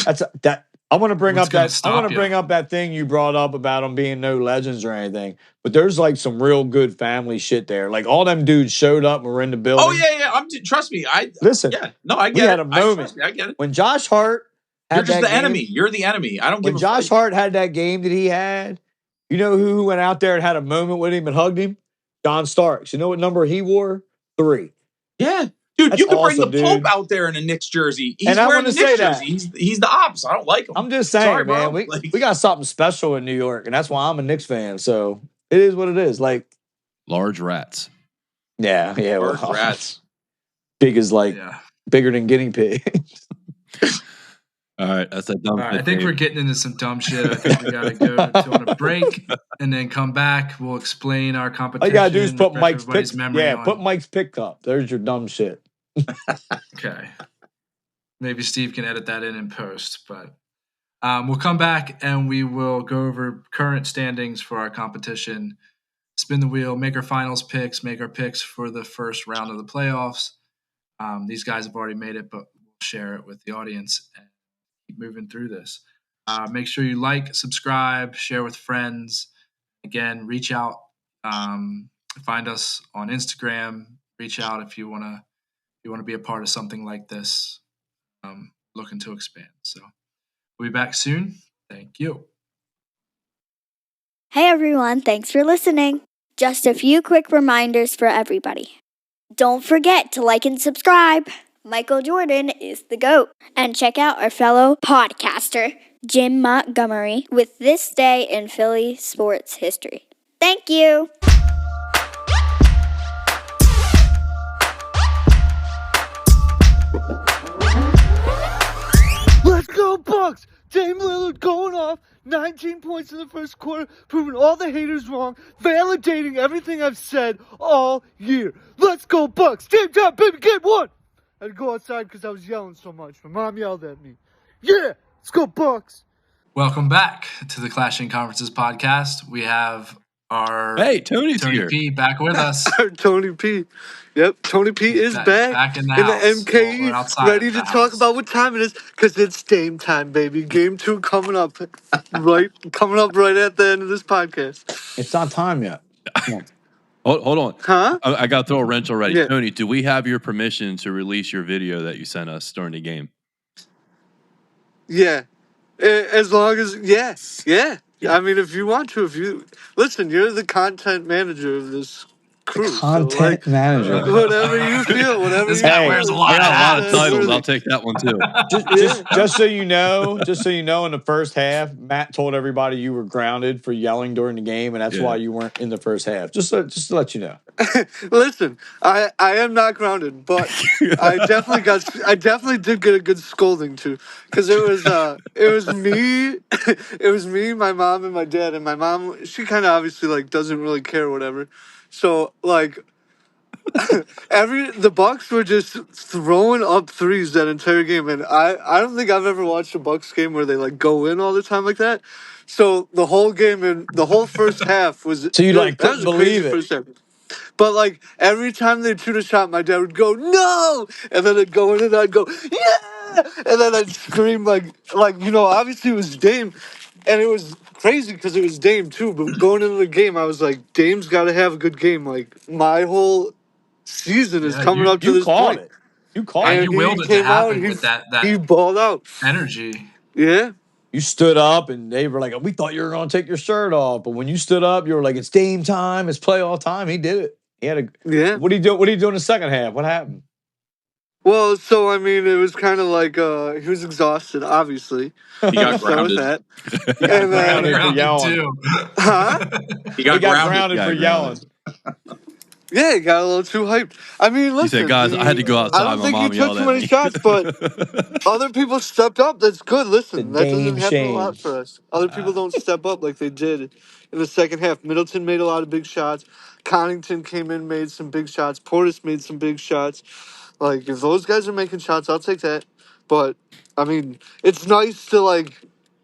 I want to bring up that thing you brought up about them being no legends or anything. But there's like some real good family shit there. Like all them dudes showed up and were in the building. Oh yeah. Trust me. I get it. We had a moment. I get it. When Josh Hart had You're just the enemy. You're the enemy. I don't give a fuck. When Josh Hart had that game that he had, you know who went out there and had a moment with him and hugged him? John Starks. You know what number he wore? 3. Yeah. Dude, you can bring the Pope out there in a Knicks jersey. He's wearing a Knicks jersey. He's the ops. I don't like him. I'm just saying, sorry, man. We got something special in New York, and that's why I'm a Knicks fan. So it is what it is. Like large rats. Yeah. Large rats. Big as bigger than guinea pigs. All right, that's a dumb. I think we're getting into some dumb shit. I think we gotta go on a break and then come back. We'll explain our competition. All you gotta do is put Mike's pick. Yeah, put Mike's pick up. There's your dumb shit. Okay. Maybe Steve can edit that in post, but we'll come back and we will go over current standings for our competition. Spin the wheel, make our finals picks, make our picks for the first round of the playoffs. These guys have already made it, but we'll share it with the audience and keep moving through this. Make sure you like, subscribe, share with friends. Again, reach out. Find us on Instagram. Reach out if you want to be a part of something like this. Looking to expand. So we'll be back soon. Thank you. Hey everyone, thanks for listening. Just a few quick reminders for everybody. Don't forget to like and subscribe. Michael Jordan is the GOAT. And check out our fellow podcaster, Jim Montgomery, with This Day in Philly Sports History. Thank you. Let's go Bucks! Dame Lillard going off, 19 points in the first quarter, proving all the haters wrong, validating everything I've said all year. Let's go Bucks! Dame time, baby, get one! I had to go outside because I was yelling so much. My mom yelled at me. Yeah, let's go Bucks! Welcome back to the Clashing Conferences podcast. We have our Tony here. P back with us. Tony P. Yep, Tony P is back in the MKE, ready to talk about what time it is, because it's Dame time, baby. Game 2 coming up right at the end of this podcast. It's not time yet. Hold on. Huh? I got to throw a wrench already. Yeah. Tony, do we have your permission to release your video that you sent us during the game? Yeah. As long as, yeah. I mean, if you want to, listen, you're the content manager of this crew. Content manager. Whatever you feel, whatever This you guy feel. wears a I lot got a lot of of titles. I'll take that one too. Just so you know, in the first half, Matt told everybody you were grounded for yelling during the game, and that's why you weren't in the first half. Just to let you know. Listen, I am not grounded, but I definitely did get a good scolding too, because it was me, my mom, and my dad. And my mom, she kind of obviously doesn't really care, whatever. So the Bucks were just throwing up threes that entire game, and I don't think I've ever watched a Bucks game where they go in all the time like that. So the whole game and the whole first half was. So you that couldn't was a believe crazy it. first half. But every time they'd shoot a shot, my dad would go, no! And then it'd go in and I'd go, yeah! And then I'd scream obviously it was Dame. And it was crazy because it was Dame too. But going into the game, I was like, Dame's got to have a good game. Like my whole season is Yeah, coming up to You this called point. it. You called and it. And you he willed it to came out happen and with that he balled out. energy. Yeah. You stood up and they were like, we thought you were going to take your shirt off. But when you stood up, you were like, it's Dame time. It's playoff time. He did it. He had a. Yeah. What did he do? What did he do in the second half? What happened? Well, so I mean, it was kind of like he was exhausted, obviously. He got We'll start with grounded. that. He got And then, grounded for yelling. Too. huh? He He got got grounded. grounded for yelling. Yeah, he got a little too hyped. I mean, He said, listen, "Guys, I had to go I outside. don't My think he mom took yelled too at many me." shots, but other people stepped up. That's good. The Listen, that Dame doesn't happen a lot shame. for us. Other people don't step up like they did in the second half. Middleton made a lot of big shots. Connington came in, made some big shots. Portis made some big shots. Like, if those guys are making shots, I'll take that. But, I mean, it's nice to, like,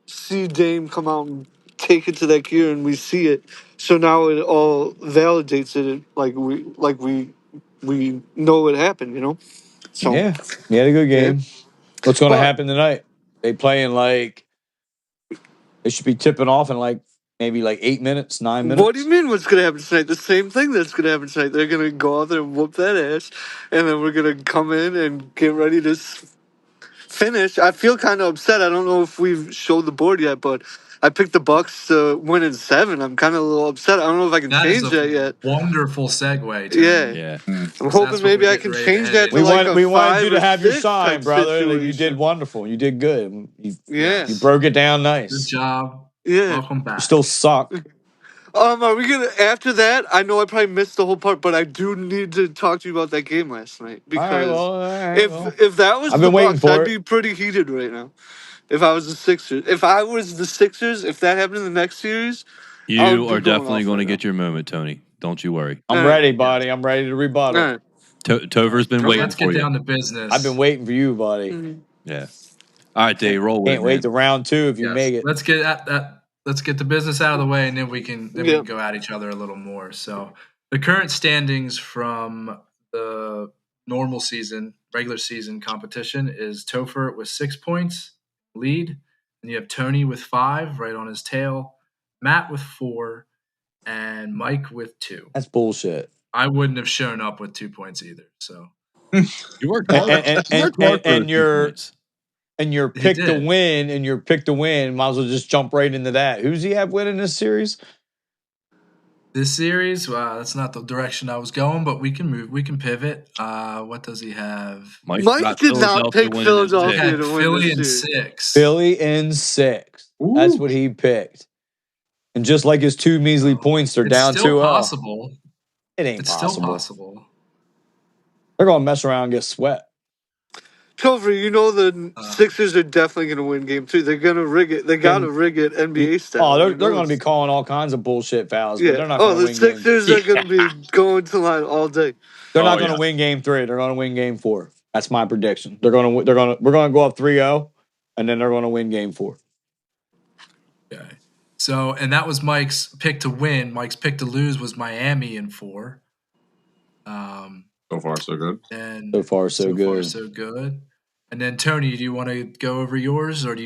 see Dame come out and take it to that gear, and we see it. So now it all validates it, we know it happened, you know? So, Yeah, he had a good yeah. game. What's going to But happen tonight? They playing like they should be tipping off in like maybe like 8 minutes, 9 minutes. what do you mean what's going to happen tonight? The same thing that's going to happen tonight. They're going to go out there and whoop that ass, and then we're going to come in and get ready to finish. I feel kind of upset. I don't know if we've showed the board yet, but I picked the Bucks to win in 7. I'm kind of a little upset. I don't know if I can That is change a that yet. wonderful segue, Tony. Yeah. Yeah. I'm That's hoping what maybe we're I getting can ready change to that head to We into. like want a we wanted 5 you to or have your 6 shine, type brother. Like, you did situation. wonderful. You did good. Yeah. You broke it down Good nice. job. Yeah. Welcome back. You still suck. Are we gonna after that? I know I probably missed the whole part, but I do need to talk to you about that game last night because All right, if that was I've the been waiting Bucks, for I'd it. be pretty heated right now. If I was the Sixers, if that happened in the next series, I would You be are going definitely off going to right now. get your moment, Tony. Don't you worry. I'm All right. ready, buddy. I'm ready to All rebuttal. right. Topher's been So waiting let's for get you. down to business. I've been waiting for you, buddy. Mhm. Yeah. All right, Dave, roll with it, Can't wait man. to round 2 if you Yes. make it. Let's get at that. Let's get the business out of the way, and then we can Yep. go at each other a little more. So, the current standings from the normal season, regular season competition is Topher with 6 points lead, and you have Tony with 5 right on his tail, Matt with 4, and Mike with 2. That's bullshit. I wouldn't have shown up with 2 points either. So You worked hard. You worked hard for those 2 points. And your He pick to did. win, might as well just jump right into that. Who's he have winning this series? This series, that's not the direction I was going, but we can move. We can pivot. What does he have? Mike Mike did not pick He Philadelphia had to win Philly this in series. 6. Philly in 6. Ooh. That's what he picked. And just like his 2 measly points, they're It's down still 2-0. possible. It ain't It's possible. still possible. They're going to mess around and get swept. Topher, you know the Sixers are definitely going to win game 2. They're going to rig it. They got to rig it NBA style. Oh, they're going to be calling all kinds of bullshit fouls, but they're not Oh, going to the win Sixers are going to be going to line all day. They're not going to win game 3. They're going to win game 4. That's my prediction. We're going to go up 3-0, and then they're going to win game 4. Okay. So, and that was Mike's pick to win. Mike's pick to lose was Miami in 4. So far, so good. And So far, so good. so good. And then Tony, do you want to go over yours, or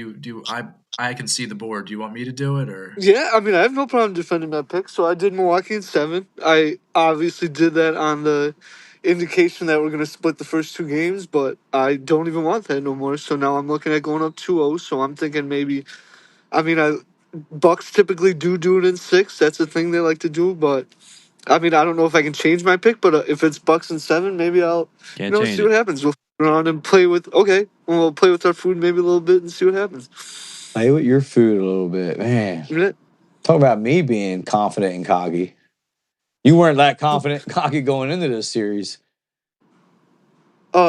I can see the board. Do you want me to do it, or? Yeah, I mean, I have no problem defending my pick. So I did Milwaukee in 7. I obviously did that on the indication that we're going to split the first 2 games, but I don't even want that no more. So now I'm looking at going up 2-0. So I'm thinking maybe, I mean, Bucks typically do it in 6. That's a thing they like to do, but I mean, I don't know if I can change my pick, but if it's Bucks in 7, maybe I'll see what happens. We'll go around and play with we'll play with our food maybe a little bit and see what happens. Play with your food a little bit, man. Yeah. Talk about me being confident and cocky. You weren't that confident and cocky going into this series. You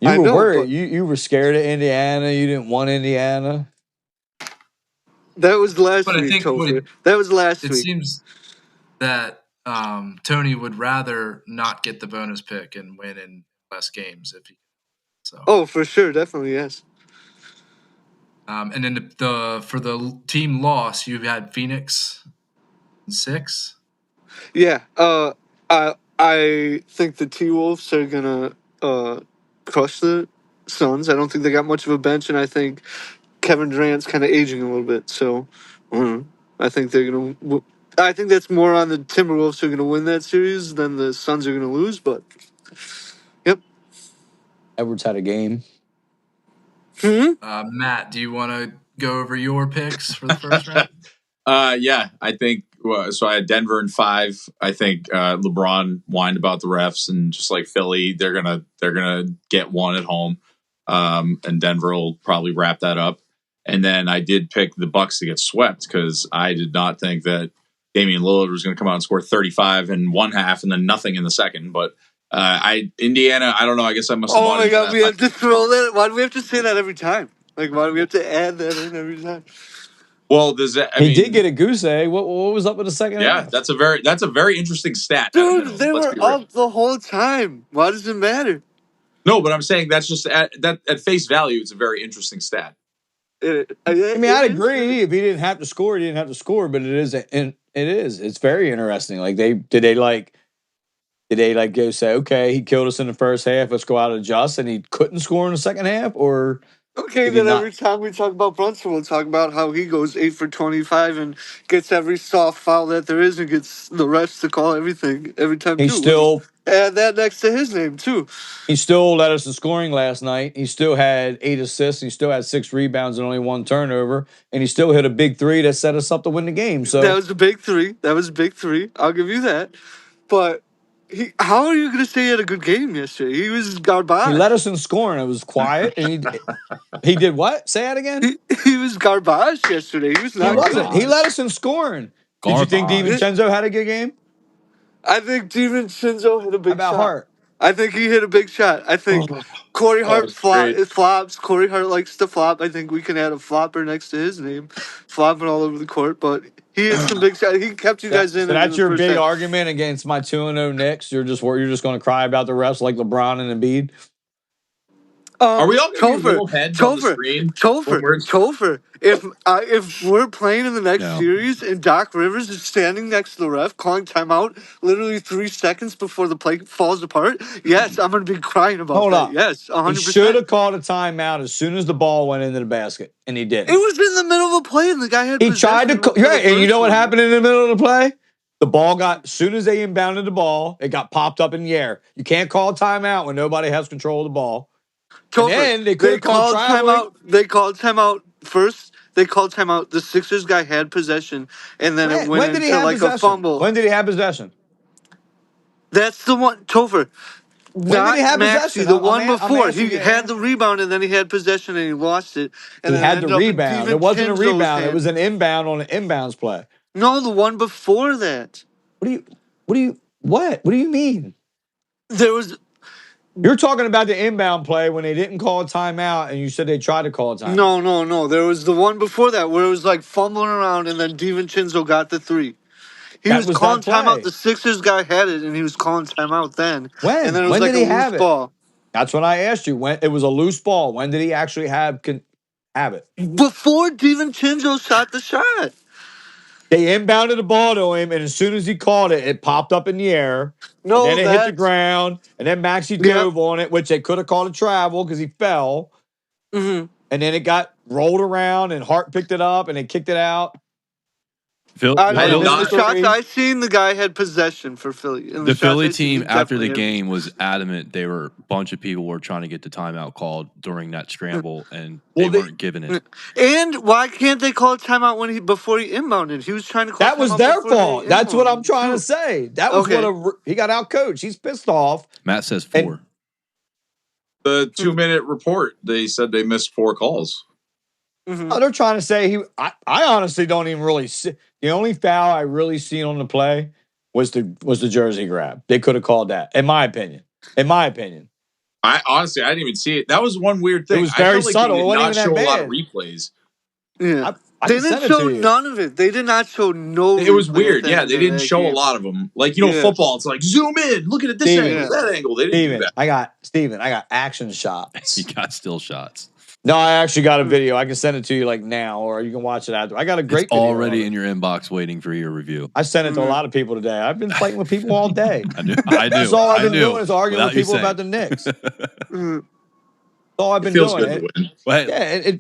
were worried. You were scared of Indiana. You didn't want Indiana. That was last But week, I think Topher. That was last week. It seems that Tony would rather not get the bonus pick and win in less games if he. So. Oh, for sure, definitely, yes. And then for the team loss, you had Phoenix in 6. Yeah. I think the T-Wolves are gonna crush the Suns. I don't think they got much of a bench, and I think Kevin Durant's kind of aging a little bit. So I think they're going to. I think that's more on the Timberwolves who are going to win that series than the Suns are going to lose. But yep. Edwards had a game. Matt, do you want to go over your picks for the first round? Yeah, I think so. I had Denver in 5. I think LeBron whined about the refs, and just like Philly, they're gonna get one at home, and Denver will probably wrap that up. And then I did pick the Bucks to get swept because I did not think that Damian Lillard was going to come out and score 35 in one half and then nothing in the second. But Indiana, I don't know. I guess I must have. Oh my God, we have to throw that. Why do we have to say that every time? Like, why do we have to add that in every time? Well, does that? He did get a goose egg. What was up with the second half? Yeah, that's a very interesting stat. Dude, they were up the whole time. Why does it matter? No, but I'm saying that's just at face value, it's a very interesting stat. I mean, I'd agree. If he didn't have to score, he didn't have to score. But it's very interesting. Like did they go say, okay, he killed us in the first half, let's go out and adjust, and he couldn't score in the second half, or okay, then every time we talk about Brunson, we'll talk about how he goes 8 for 25 and gets every soft foul that there is and gets the refs to call everything every time. He still add that next to his name too. He still led us in scoring last night. He still had 8 assists. He still had 6 rebounds and only 1 turnover. And he still hit a big 3 that set us up to win the game. So that was a big 3. I'll give you that. But how are you going to say he had a good game yesterday? He was garbage. He led us in scoring. It was quiet. And he did what? Say that again? He was garbage yesterday. He was not. He wasn't. He led us in scoring. Garbage. Did you think DiVincenzo had a good game? I think DiVincenzo hit a big shot. Hart? I think he hit a big shot. I think Corey Hart flops. Corey Hart likes to flop. I think we can add a flopper next to his name, flopping all over the court. But he hit some big shots. He kept you guys in. So that's your big argument against my 2-0 Knicks. You're just going to cry about the refs like LeBron and Embiid. Are we all Topher? If we're playing in the next series and Doc Rivers is standing next to the ref calling timeout literally 3 seconds before the play falls apart, yes, I'm going to be crying about Hold that. Up. Yes, 100%. He should have called a timeout as soon as the ball went into the basket, and he didn't. It was in the middle of a play, and the guy had. He tried to. And you know what happened in the middle of the play? The ball got, as soon as they inbounded the ball, it got popped up in the air. You can't call a timeout when nobody has control of the ball. And then they called timeout. They called timeout first. They called timeout. The Sixers guy had possession, and then it went into like a fumble. When did he have possession? That's the one, Topher. When did he have possession? The one before. He had the rebound, and then he had possession, and he lost it. And he had the rebound. It wasn't a rebound. It was an inbound on an inbounds play. No, the one before that. What do you mean? There was. You're talking about the inbound play when they didn't call a timeout, and you said they tried to call a timeout. No. There was the one before that where it was like fumbling around, and then DiVincenzo got the 3. He was calling timeout. The Sixers guy had it, and he was calling timeout then. When? And then it was when like did he a have loose it? Ball. That's what I asked you. When it was a loose ball. When did he actually have it? Before DiVincenzo shot the shot. They inbounded the ball to him, and as soon as he caught it, it popped up in the air. No, and then it hit the ground, and then Maxey dove on it, which they could have called a travel because he fell. Mm-hmm. And then it got rolled around, and Hart picked it up, and they kicked it out. The shots I seen, the guy had possession for Philly. The Philly team, after the game, was adamant. They were a bunch of people were trying to get the timeout called during that scramble, and they weren't giving it. And why can't they call a timeout before he inbounded? He was trying to call. That was their fault. That's what I'm trying to say. That was he got out coached. He's pissed off. Matt says 4. The 2-minute report, they said they missed 4 calls. Mm-hmm. Oh, they're trying to say I honestly don't even really see. The only foul I really seen on the play was the jersey grab. They could have called that, in my opinion. I honestly didn't even see it. That was one weird thing. It was very subtle. It wasn't even that bad. A lot of replays. Yeah, they didn't show none of it. They did not show no. It was weird. Yeah, they didn't show a lot of them. Like football. It's like zoom in, look at it this angle, that angle. They didn't do that. I got action shots. You got still shots. No, I actually got a video. I can send it to you like now, or you can watch it after. I got a great video already in your inbox waiting for your review. I sent it to a lot of people today. I've been fighting with people all day. I do. That's all I've been doing is arguing with people about the Knicks. That's all I've been doing. Good to win. Yeah,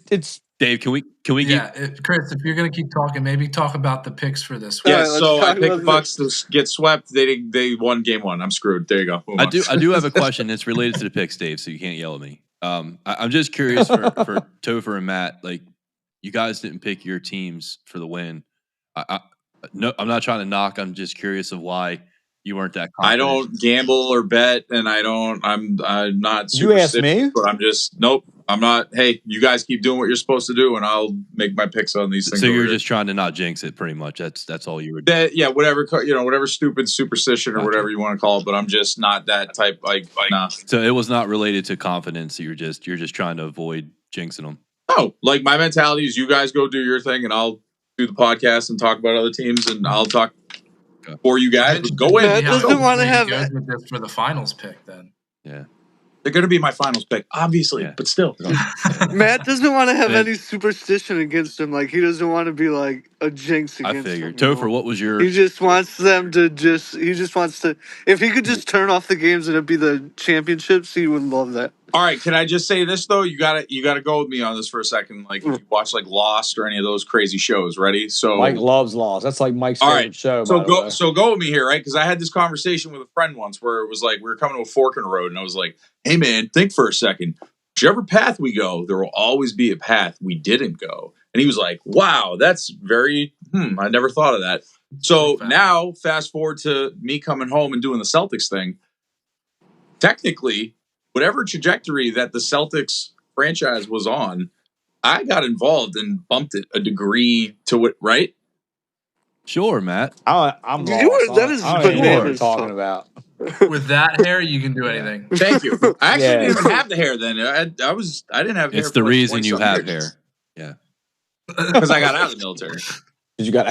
Dave, can we Chris, if you're gonna keep talking, maybe talk about the picks for this week. Yeah, All right, so I let's talk picked about Bucks to get swept. They won game 1. I'm screwed. There you go. I do have a question. It's related to the picks, Dave, so you can't yell at me. I'm just curious for Topher and Matt. Like, you guys didn't pick your teams for the win. No, I'm not trying to knock. I'm just curious of why you weren't that confident. I don't gamble or bet, and I'm not You asked superstitious, me? but I'm just nope. I'm not. Hey, you guys keep doing what you're supposed to do, and I'll make my picks on these things. So you're over just trying to not jinx it, pretty much. That's all you were doing. Yeah, whatever whatever stupid superstition or whatever you want to call it. But I'm just not that type. Like nah. So it was not related to confidence. You're just trying to avoid jinxing them. No, like my mentality is you guys go do your thing, and I'll do the podcast and talk about other teams, and I'll talk for you guys. Go win. Matt doesn't want to have with this for the finals pick. Then they're going to be my finals pick, obviously, but still. Matt doesn't want to have any superstition against him. Like, he doesn't want to be like a jinx I against figured. him. Topher, what was your? He just wants them to he just wants to. If he could just turn off the games and it'd be the championships, he would love that. All right, can I just say this though? You gotta go with me on this for a second. Like, if you watch like Lost or any of those crazy shows, ready? So Mike loves Lost. That's like Mike's favorite show. So go with me here, right? Because I had this conversation with a friend once where it was like we were coming to a fork in the road, and I was like, "Hey man, think for a second. Whichever path we go, there will always be a path we didn't go." And he was like, "Wow, that's very I never thought of that." So now, fast forward to me coming home and doing the Celtics thing. Technically, whatever trajectory that the Celtics franchise was on, I got involved and bumped it a degree to it, right? Sure, Matt. I'm lost. That is I don't even know what you're bananas. talking about. With that hair, you can do anything. Thank you. I actually didn't even have the hair then. I didn't have hair. It's the reason you have hair. Yeah. Because I got out of the military. Because you got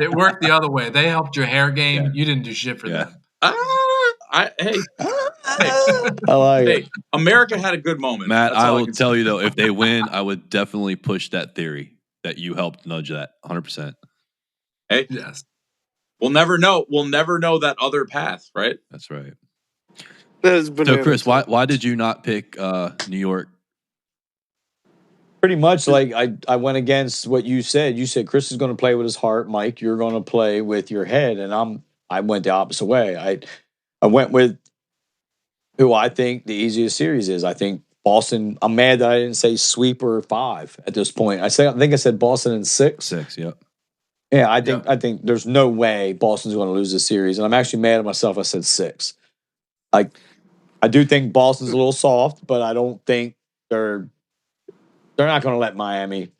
it worked the other way. They helped your hair game. Yeah. You didn't do shit for them. Hey, I like it. America had a good moment. Matt, I will tell you though, if they win, I would definitely push that theory that you helped nudge that 100%. Hey, yes. We'll never know. We'll never know that other path, right? That's right. That is bananas. So, Chris, why did you not pick New York? Pretty much like I went against what you said. You said Chris is going to play with his heart, Mike. You're going to play with your head, and I went the opposite way. I went with who I think the easiest series is. I think Boston. I'm mad that I didn't say sweep or 5 at this point. I think I said Boston in 6. 6, yep. Yeah, I think there's no way Boston's going to lose this series, and I'm actually mad at myself. I said 6. I do think Boston's a little soft, but I don't think they're not going to let Miami.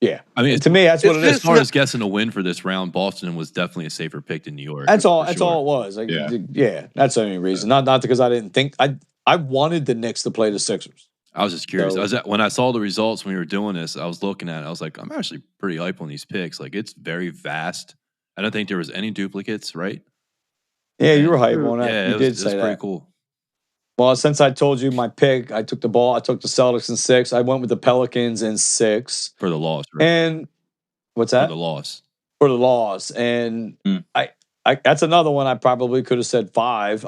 Yeah, I mean, to me, that's what it is. As far as guessing a win for this round, Boston was definitely a safer pick than New York. That's all. That's all it was. Like, yeah, that's the only reason. Not because I didn't think I wanted the Knicks to play the Sixers. I was just curious. When I saw the results when we were doing this, I was looking at it. I was like, I'm actually pretty hype on these picks. Like, it's very vast. I don't think there was any duplicates, right? Yeah, you were hype on that. Yeah, you did say that. Pretty cool. Well, since I told you my pick, I took the ball. I took the Celtics in 6. I went with the Pelicans in 6 for the loss. Right? And what's that? For the loss. For the loss, and I that's another one I probably could have said 5.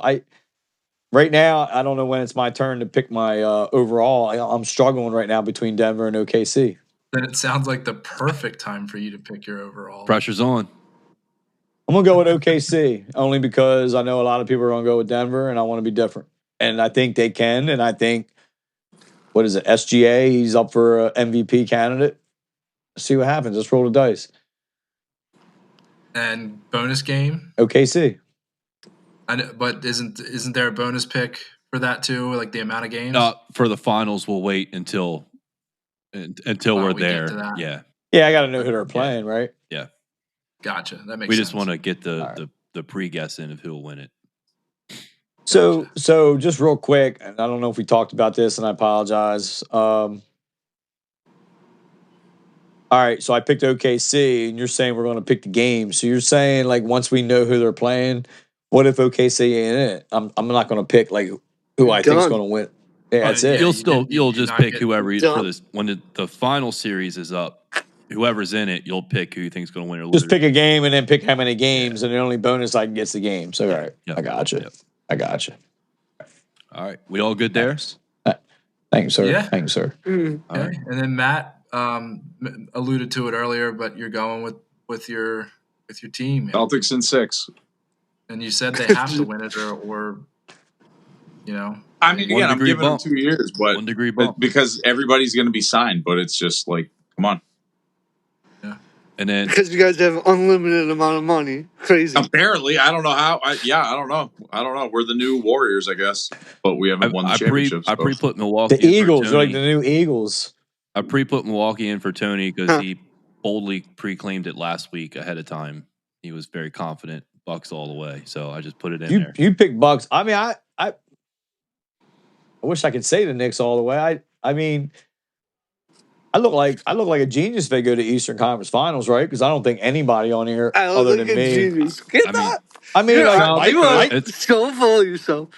Right now, I don't know when it's my turn to pick my overall. I'm struggling right now between Denver and OKC. Then it sounds like the perfect time for you to pick your overall. Pressure's on. I'm going to go with OKC only because I know a lot of people are going to go with Denver, and I want to be different. And I think they can, and I think, what is it, SGA, he's up for an MVP candidate. Let's see what happens. Let's roll the dice. And bonus game? OKC. I know, but isn't there a bonus pick for that too? Like the amount of games? For the finals, we'll wait until we're there. Yeah. Yeah, I got to know who they're playing, right? Yeah. Gotcha. That makes sense. We just want to get the pre-guess in of who will win it. So just real quick, and I don't know if we talked about this, and I apologize. All right, so I picked OKC, and you're saying we're going to pick the game. So you're saying, like, once we know who they're playing, what if OKC ain't in it? I'm not going to pick, like, who I think is going to win. Yeah, that's it. You'll just pick whoever for this. When the final series is up, whoever's in it, you'll pick who you think is going to win or lose. Just pick a game and then pick how many games, and the only bonus I can get is the game. So, all right, I got you. Yep. I got you. All right. We all good there? Thank you, sir. Yeah. Thank you, sir. Okay. And then Matt alluded to it earlier, but you're going with your team. Celtics in 6. And you said they have to win it, or I mean, again, I'm giving them 2 years, but 1 degree bump because everybody's going to be signed. But it's just like, come on. Yeah. And then Because you guys have unlimited amount of money. Crazy. Apparently, I don't know how. I don't know. We're the new Warriors, I guess, but we haven't won the championships. I pre-put Milwaukee. The Eagles are like the new Eagles. I pre-put Milwaukee in for Tony because he boldly pre-claimed it last week ahead of time. He was very confident, Bucks all the way. So I just put it in there. You pick Bucks. I mean, I wish I could say the Knicks all the way. I mean, I look like a genius if they go to Eastern Conference Finals, right? Because I don't think anybody on here other than me. Genius. Get that. I mean, It's so full of yourself.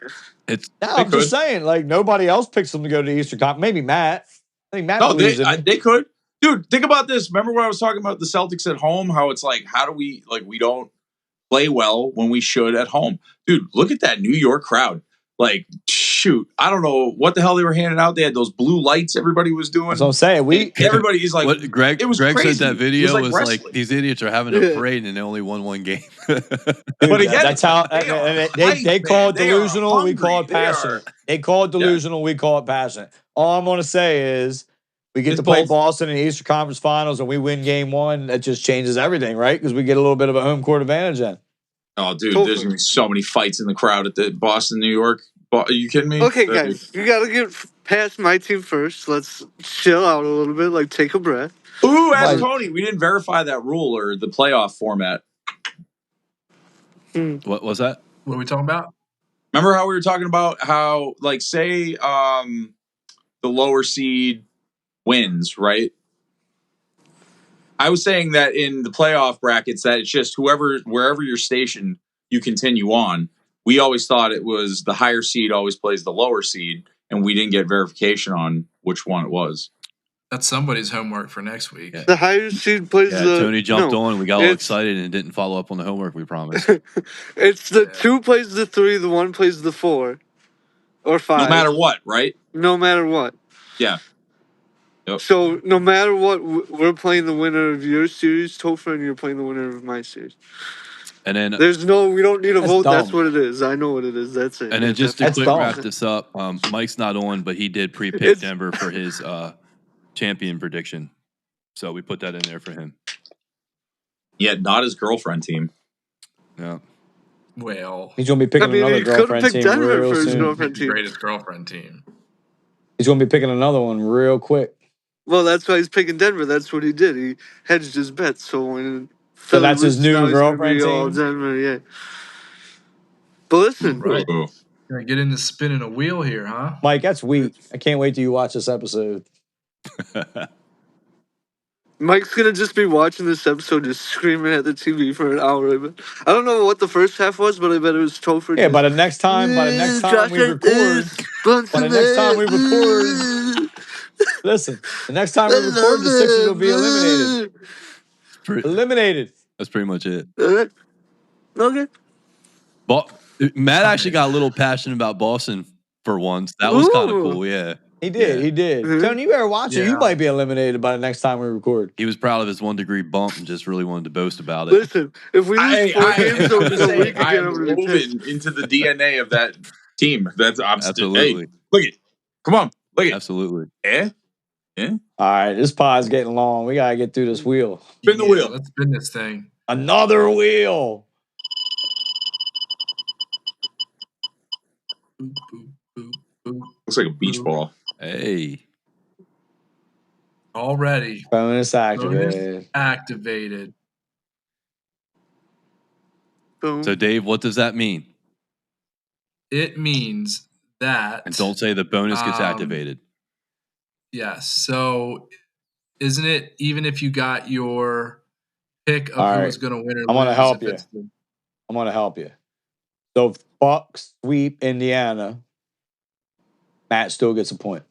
I'm just saying, like nobody else picks them to go to Eastern Conference. Maybe Matt. I think Matt believes in it. They could. Dude, think about this. Remember when I was talking about the Celtics at home? How it's like, how do we we don't play well when we should at home? Dude, look at that New York crowd. Like, shoot, I don't know what the hell they were handing out. They had those blue lights everybody was doing. That's what I'm saying. Everybody is like, what Greg crazy. said that video was like these idiots are having a parade and they only won 1 game. Dude, but again, that's how they call it delusional. We call it passionate. They call it delusional. We call it passionate. All I'm going to say is we get to play Boston in the Eastern Conference Finals and we win game 1. That just changes everything, right? Because we get a little bit of a home court advantage then. Oh, dude, there's going to be so many fights in the crowd at the Boston, New York. Are you kidding me? Okay, guys, you got to get past my team first. Let's chill out a little bit, like take a breath. Ooh, ask Tony. We didn't verify that rule or the playoff format. What was that? What are we talking about? Remember how we were talking about how, like, say the lower seed wins, right? I was saying that in the playoff brackets that it's just wherever you're stationed, you continue on. We always thought it was the higher seed always plays the lower seed, and we didn't get verification on which one it was. That's somebody's homework for next week. The higher seed plays the... Tony jumped on. We got all excited and didn't follow up on the homework we promised. It's the 2 plays the 3, the 1 plays the 4. Or 5. No matter what, right? No matter what. Yeah. Yep. So, no matter what, we're playing the winner of your series, Topher, and you're playing the winner of my series. And then we don't need a vote. Dumb. That's what it is. I know what it is. That's it. And then just to quick wrap this up, Mike's not on, but he did pre-pick Denver for his champion prediction. So we put that in there for him. Yet not his girlfriend team. Yeah. Well, he's going to be picking another girlfriend team real soon. Greatest girlfriend team. He's going to be picking another one real quick. Well, that's why he's picking Denver. That's what he did. He hedged his bets. So that's his new girlfriend team? Denver, yeah. But listen. Right. Gonna get into spinning a wheel here, huh? Mike, that's weak. I can't wait till you watch this episode. Mike's going to just be watching this episode just screaming at the TV for an hour. I don't know what the first half was, but I bet it was Topher. Yeah, by the next time we record, listen, the next time we record, the Sixers will be eliminated. Eliminated. That's pretty much it. Okay. Matt actually got a little passionate about Boston for once. That was kind of cool, yeah. He did. Mm-hmm. Tony, you better watch it. You might be eliminated by the next time we record. He was proud of his 1 degree bump and just really wanted to boast about it. Listen, if we lose 4 games over the week, I'm moving into the DNA of that team. Absolutely. Hey, look it. Come on. Look it. Absolutely. Yeah. All right, this pod's getting long. We got to get through this wheel. Spin the wheel. Let's spin this thing. Another wheel. Boop, boop, boop, boop. Looks like a beach ball. Hey. Already. Bonus activated. Boom. So, Dave, what does that mean? It means that... And don't say the bonus gets activated. Yes. So, isn't it, even if you got your pick of who's going to win or lose... I'm going to help you. So, if Bucks sweep Indiana, Matt still gets a point.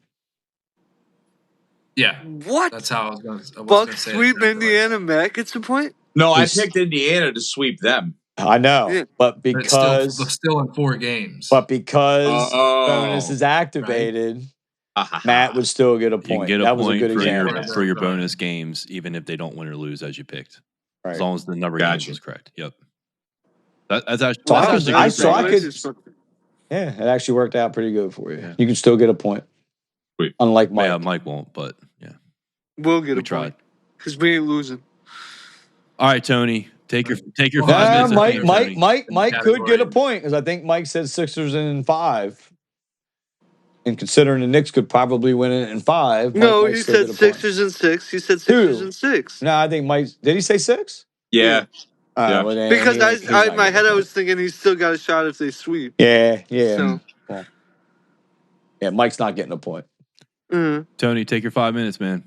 Yeah. What? That's how I was going to say. Bucks sweep Indiana, Matt gets a point? No, I picked Indiana to sweep them. I know, but because... But still in 4 games. But because bonus is activated, Matt would still get a You can point. get a That was a point good for example. your bonus games, even if they don't win or lose as you picked, as long as the number of games was correct. Yep. That's actually. Yeah, it actually worked out pretty good for you. Yeah. You can still get a point. Wait. Unlike Mike. Yeah, Mike won't, but yeah. We'll get a point. Because we ain't losing. All right, Tony. Take your 5 minutes. Mike could get a point because I think Mike said Sixers in 5. And considering the Knicks could probably win it in 5. No, he said Sixers in 6. He said Sixers in 6. No, I think Mike. Did he say 6? Yeah. Well, because in my head I was thinking he's still got a shot if they sweep. Yeah. So. Well, yeah, Mike's not getting a point. Mm-hmm. Tony, take your 5 minutes, man.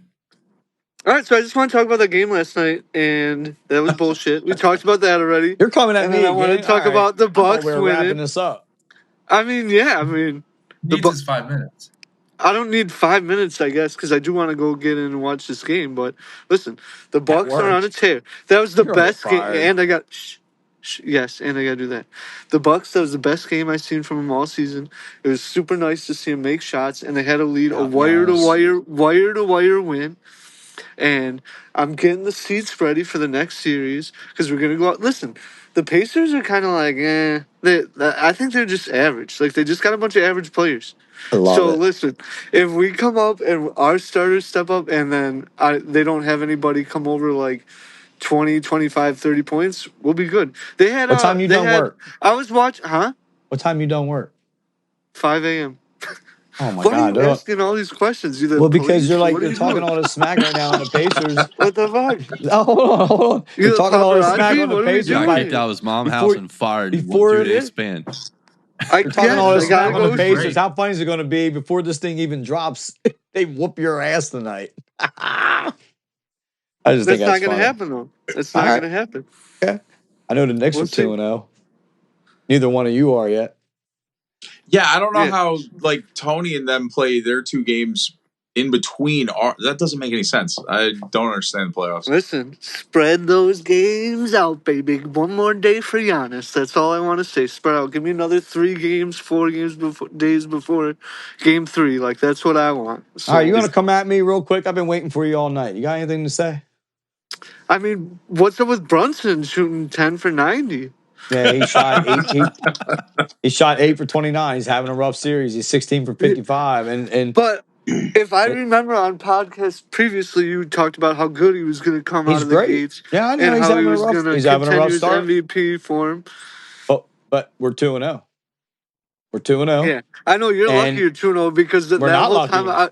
All right, so I just want to talk about that game last night, and that was bullshit. We talked about that already. You're coming at me. I want to talk about the Bucks winning. We're wrapping this up. I mean, yeah, needs his 5 minutes. I don't need 5 minutes, I guess, because I do want to go get in and watch this game. But listen, the Bucks are on a tear. That was the best game, and I got yes, and I got to do that. The Bucks, that was the best game I've seen from them all season. It was super nice to see them make shots, and they had a lead, a wire to wire win. And I'm getting the seats ready for the next series because we're gonna go out. Listen, the Pacers are kind of like, I think they're just average. Like they just got a bunch of average players. Listen, if we come up and our starters step up and then they don't have anybody come over like 20, 25, 30 points, we'll be good. They had what time you done work? I was watching, What time you done work? 5 a.m. Oh my God! Why are you asking all these questions? Well, because you're talking all this smack right now on the Pacers. What the fuck? Oh, hold on. You're talking all this smack on the Pacers. He got kicked out of his mom's house and fired before 2 days span. You're talking all this smack on the Pacers. How funny is it going to be before this thing even drops? They whoop your ass tonight. I just think that's not going to happen, though. That's not going to happen. Yeah, I know the Knicks are 2-0. Neither one of you are yet. Yeah, I don't know how Tony and them play their 2 games in between. That doesn't make any sense. I don't understand the playoffs. Listen, spread those games out, baby. One more day for Giannis. That's all I want to say. Spread out. Give me another 3 games, 4 games days before game 3. Like that's what I want. So, all right, you want to come at me real quick? I've been waiting for you all night. You got anything to say? I mean, what's up with Brunson shooting 10 for 90? Yeah, he shot 8. He shot 8 for 29. He's having a rough series. He's 16 for 55. But if I remember on podcasts previously, you talked about how good he was going to come out of the gates. Yeah, I know. And he's how having he was going to continue his MVP form. But we're 2-0. We're 2-0. Yeah, I know you're lucky you're 2-0 because that whole time,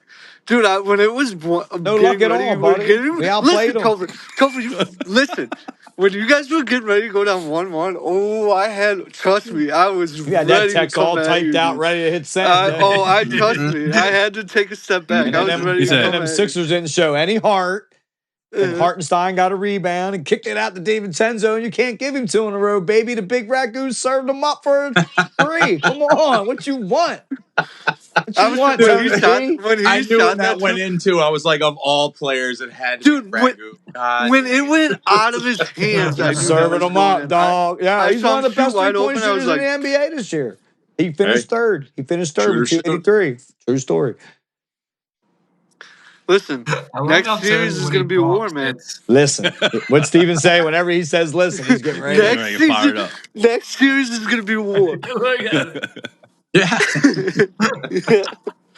when it was no luck at all, buddy. We outplayed them. Topher, listen. When you guys were getting ready to go down 1-1, trust me, I was ready that text to come all typed out, ready to hit send. Trust me, I had to take a step back. I was ready to come them Sixers didn't show any heart. And Hartenstein got a rebound and kicked it out to DiVincenzo, and you can't give him 2 in a row, baby. The big Ragu served him up for 3. Come on, what you want? I knew when that went into. I was like, of all players, it had to be Ragu. When it went out of his hands, I serving him up, dog. He's one of the best 3-point shooters in the NBA this year. He finished third. He finished third with 283. True story. Listen, next series is going to be a war, man. Listen, what Steven say whenever he says listen, he's getting ready to get fired up. Next series is going to be a war. Yeah.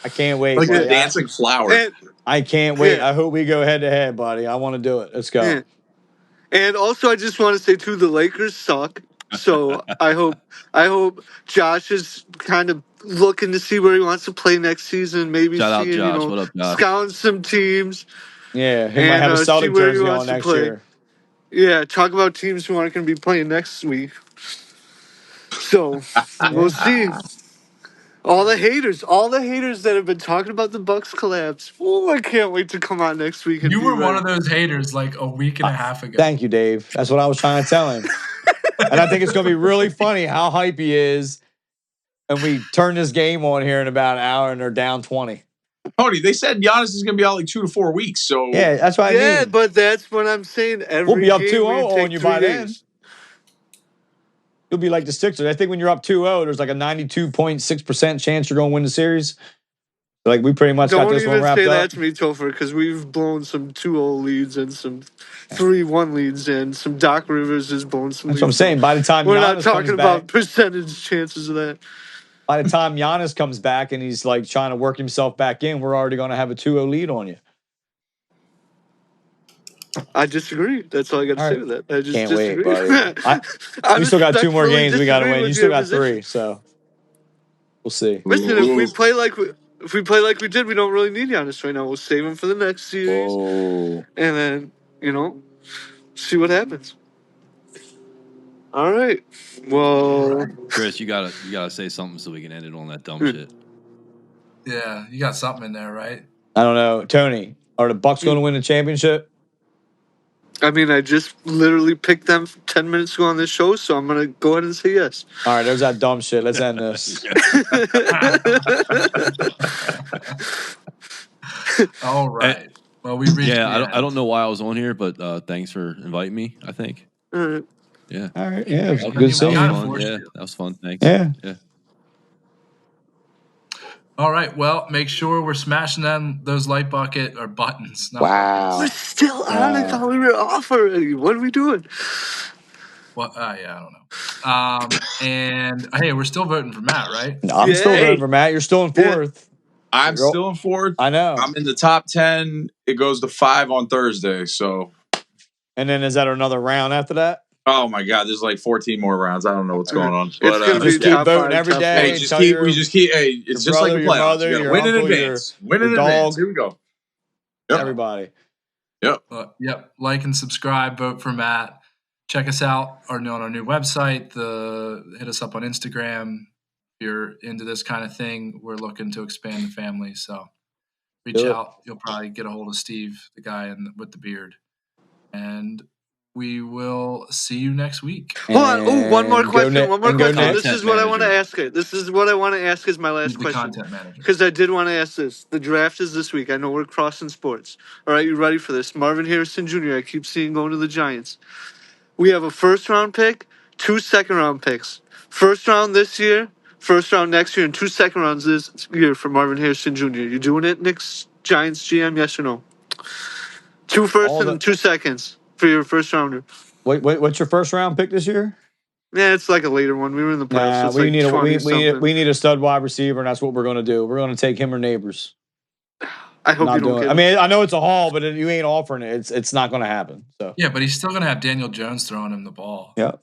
I can't wait. Like a dancing flower. I can't wait. Yeah. I hope we go head to head, buddy. I want to do it. Let's go. Yeah. And also, I just want to say, too, the Lakers suck. So I hope Josh is kind of looking to see where he wants to play next season. Maybe scouting some teams. Yeah, he might have a Celtics jersey on next year. Yeah, talk about teams who aren't going to be playing next week. So we'll see. All the haters that have been talking about the Bucks collapse. Oh, I can't wait to come on next week. You were one of those haters like a week and a half ago. Thank you, Dave. That's what I was trying to tell him. And I think it's going to be really funny how hype he is. And we turn this game on here in about an hour and they're down 20. Tony, they said Giannis is going to be out like 2 to 4 weeks. So yeah, that's what I mean. Yeah, but that's what I'm saying. We'll be up 2-0 on you by then. You'll be like the Sixers. I think when you're up 2-0, there's like a 92.6% chance you're going to win the series. Like we pretty much got Don't this one even wrapped say up. that to me, Topher, because we've blown some 2-0 leads and some 3-1 leads, and some Doc Rivers has blown some That's leads. what I'm saying. By the time We're not Giannis talking comes about back, percentage chances of that. by the time Giannis comes back and he's like trying to work himself back in, we're already going to have a 2-0 lead on you. I disagree. That's all I got to All say right. with that. I just Can't disagree. wait, buddy. We still got 2 more games we got to win. You still got 3, so we'll see. Listen, if we play like we did, we don't really need Giannis right now. We'll save him for the next series, Whoa. and then see what happens. All right. Well, Chris, you gotta say something so we can end it on that dumb shit. Yeah, you got something in there, right? I don't know. Tony, are the Bucks going to win the championship? I mean, I just literally picked them 10 minutes ago on this show, so I'm gonna go ahead and say yes. All right, there's that dumb shit. Let's end this. All right. Well, we reached the end. I don't know why I was on here, but thanks for inviting me. I think. All right. Yeah. All right. Yeah, it was I good mean, seeing we you. kinda forced Yeah, you. that was fun. Thanks. Yeah. Yeah. All right. Well, make sure we're smashing those light bucket or buttons. Not Wow. We're still on. I thought we were off already. What are we doing? Well, yeah, I don't know. And hey, we're still voting for Matt, right? No, I'm still voting for Matt. You're still in 4th. I'm still in 4th. I know. I'm in the top 10. It goes to 5 on Thursday. So, and then is that another round after that? oh my God, there's like 14 more rounds. I don't know what's going on. It's gonna be just keep top voting 5, every top day. Hey, we just keep. Hey, it's just brother, like the your playoffs. mother, You gotta your win in uncle, advance. Win in your advance. dog. Here we go. Yep. Everybody. Yep. Yep. Like and subscribe. Vote for Matt. Check us out on our new website. Hit us up on Instagram. If you're into this kind of thing, we're looking to expand the family. So reach out. You'll probably get a hold of Steve, the guy with the beard. And we will see you next week. Hold on. Oh, one more question. One more question. Nick. This is what I want to ask it. This is what I want to ask as my last The question. content manager. Because I did want to ask this. The draft is this week. I know we're crossing sports. All right, you ready for this? Marvin Harrison Jr., I keep seeing going to the Giants. We have a first-round pick, 2 second-round picks. First round this year, first round next year, and 2 second rounds this year for Marvin Harrison Jr. You doing it, Knicks Giants GM, yes or no? 2 firsts and 2 seconds for your first rounder. Wait, what's your first round pick this year? Yeah, it's like a later one. We were in the playoffs. Nah, so it's we need a stud wide receiver, and that's what we're going to do. We're going to take him or Neighbors. I hope you don't get it. I mean, I know it's a haul, but you ain't offering it. It's not going to happen. So yeah, but he's still going to have Daniel Jones throwing him the ball. Yep,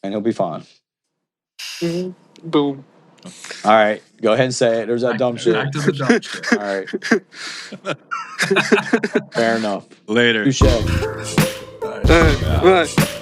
and he'll be fine. Mm-hmm. Boom. All right, go ahead and say it. There's that dumb shit. Back to the dumb shit. All right. Fair enough. Later. Touche. All right. All right.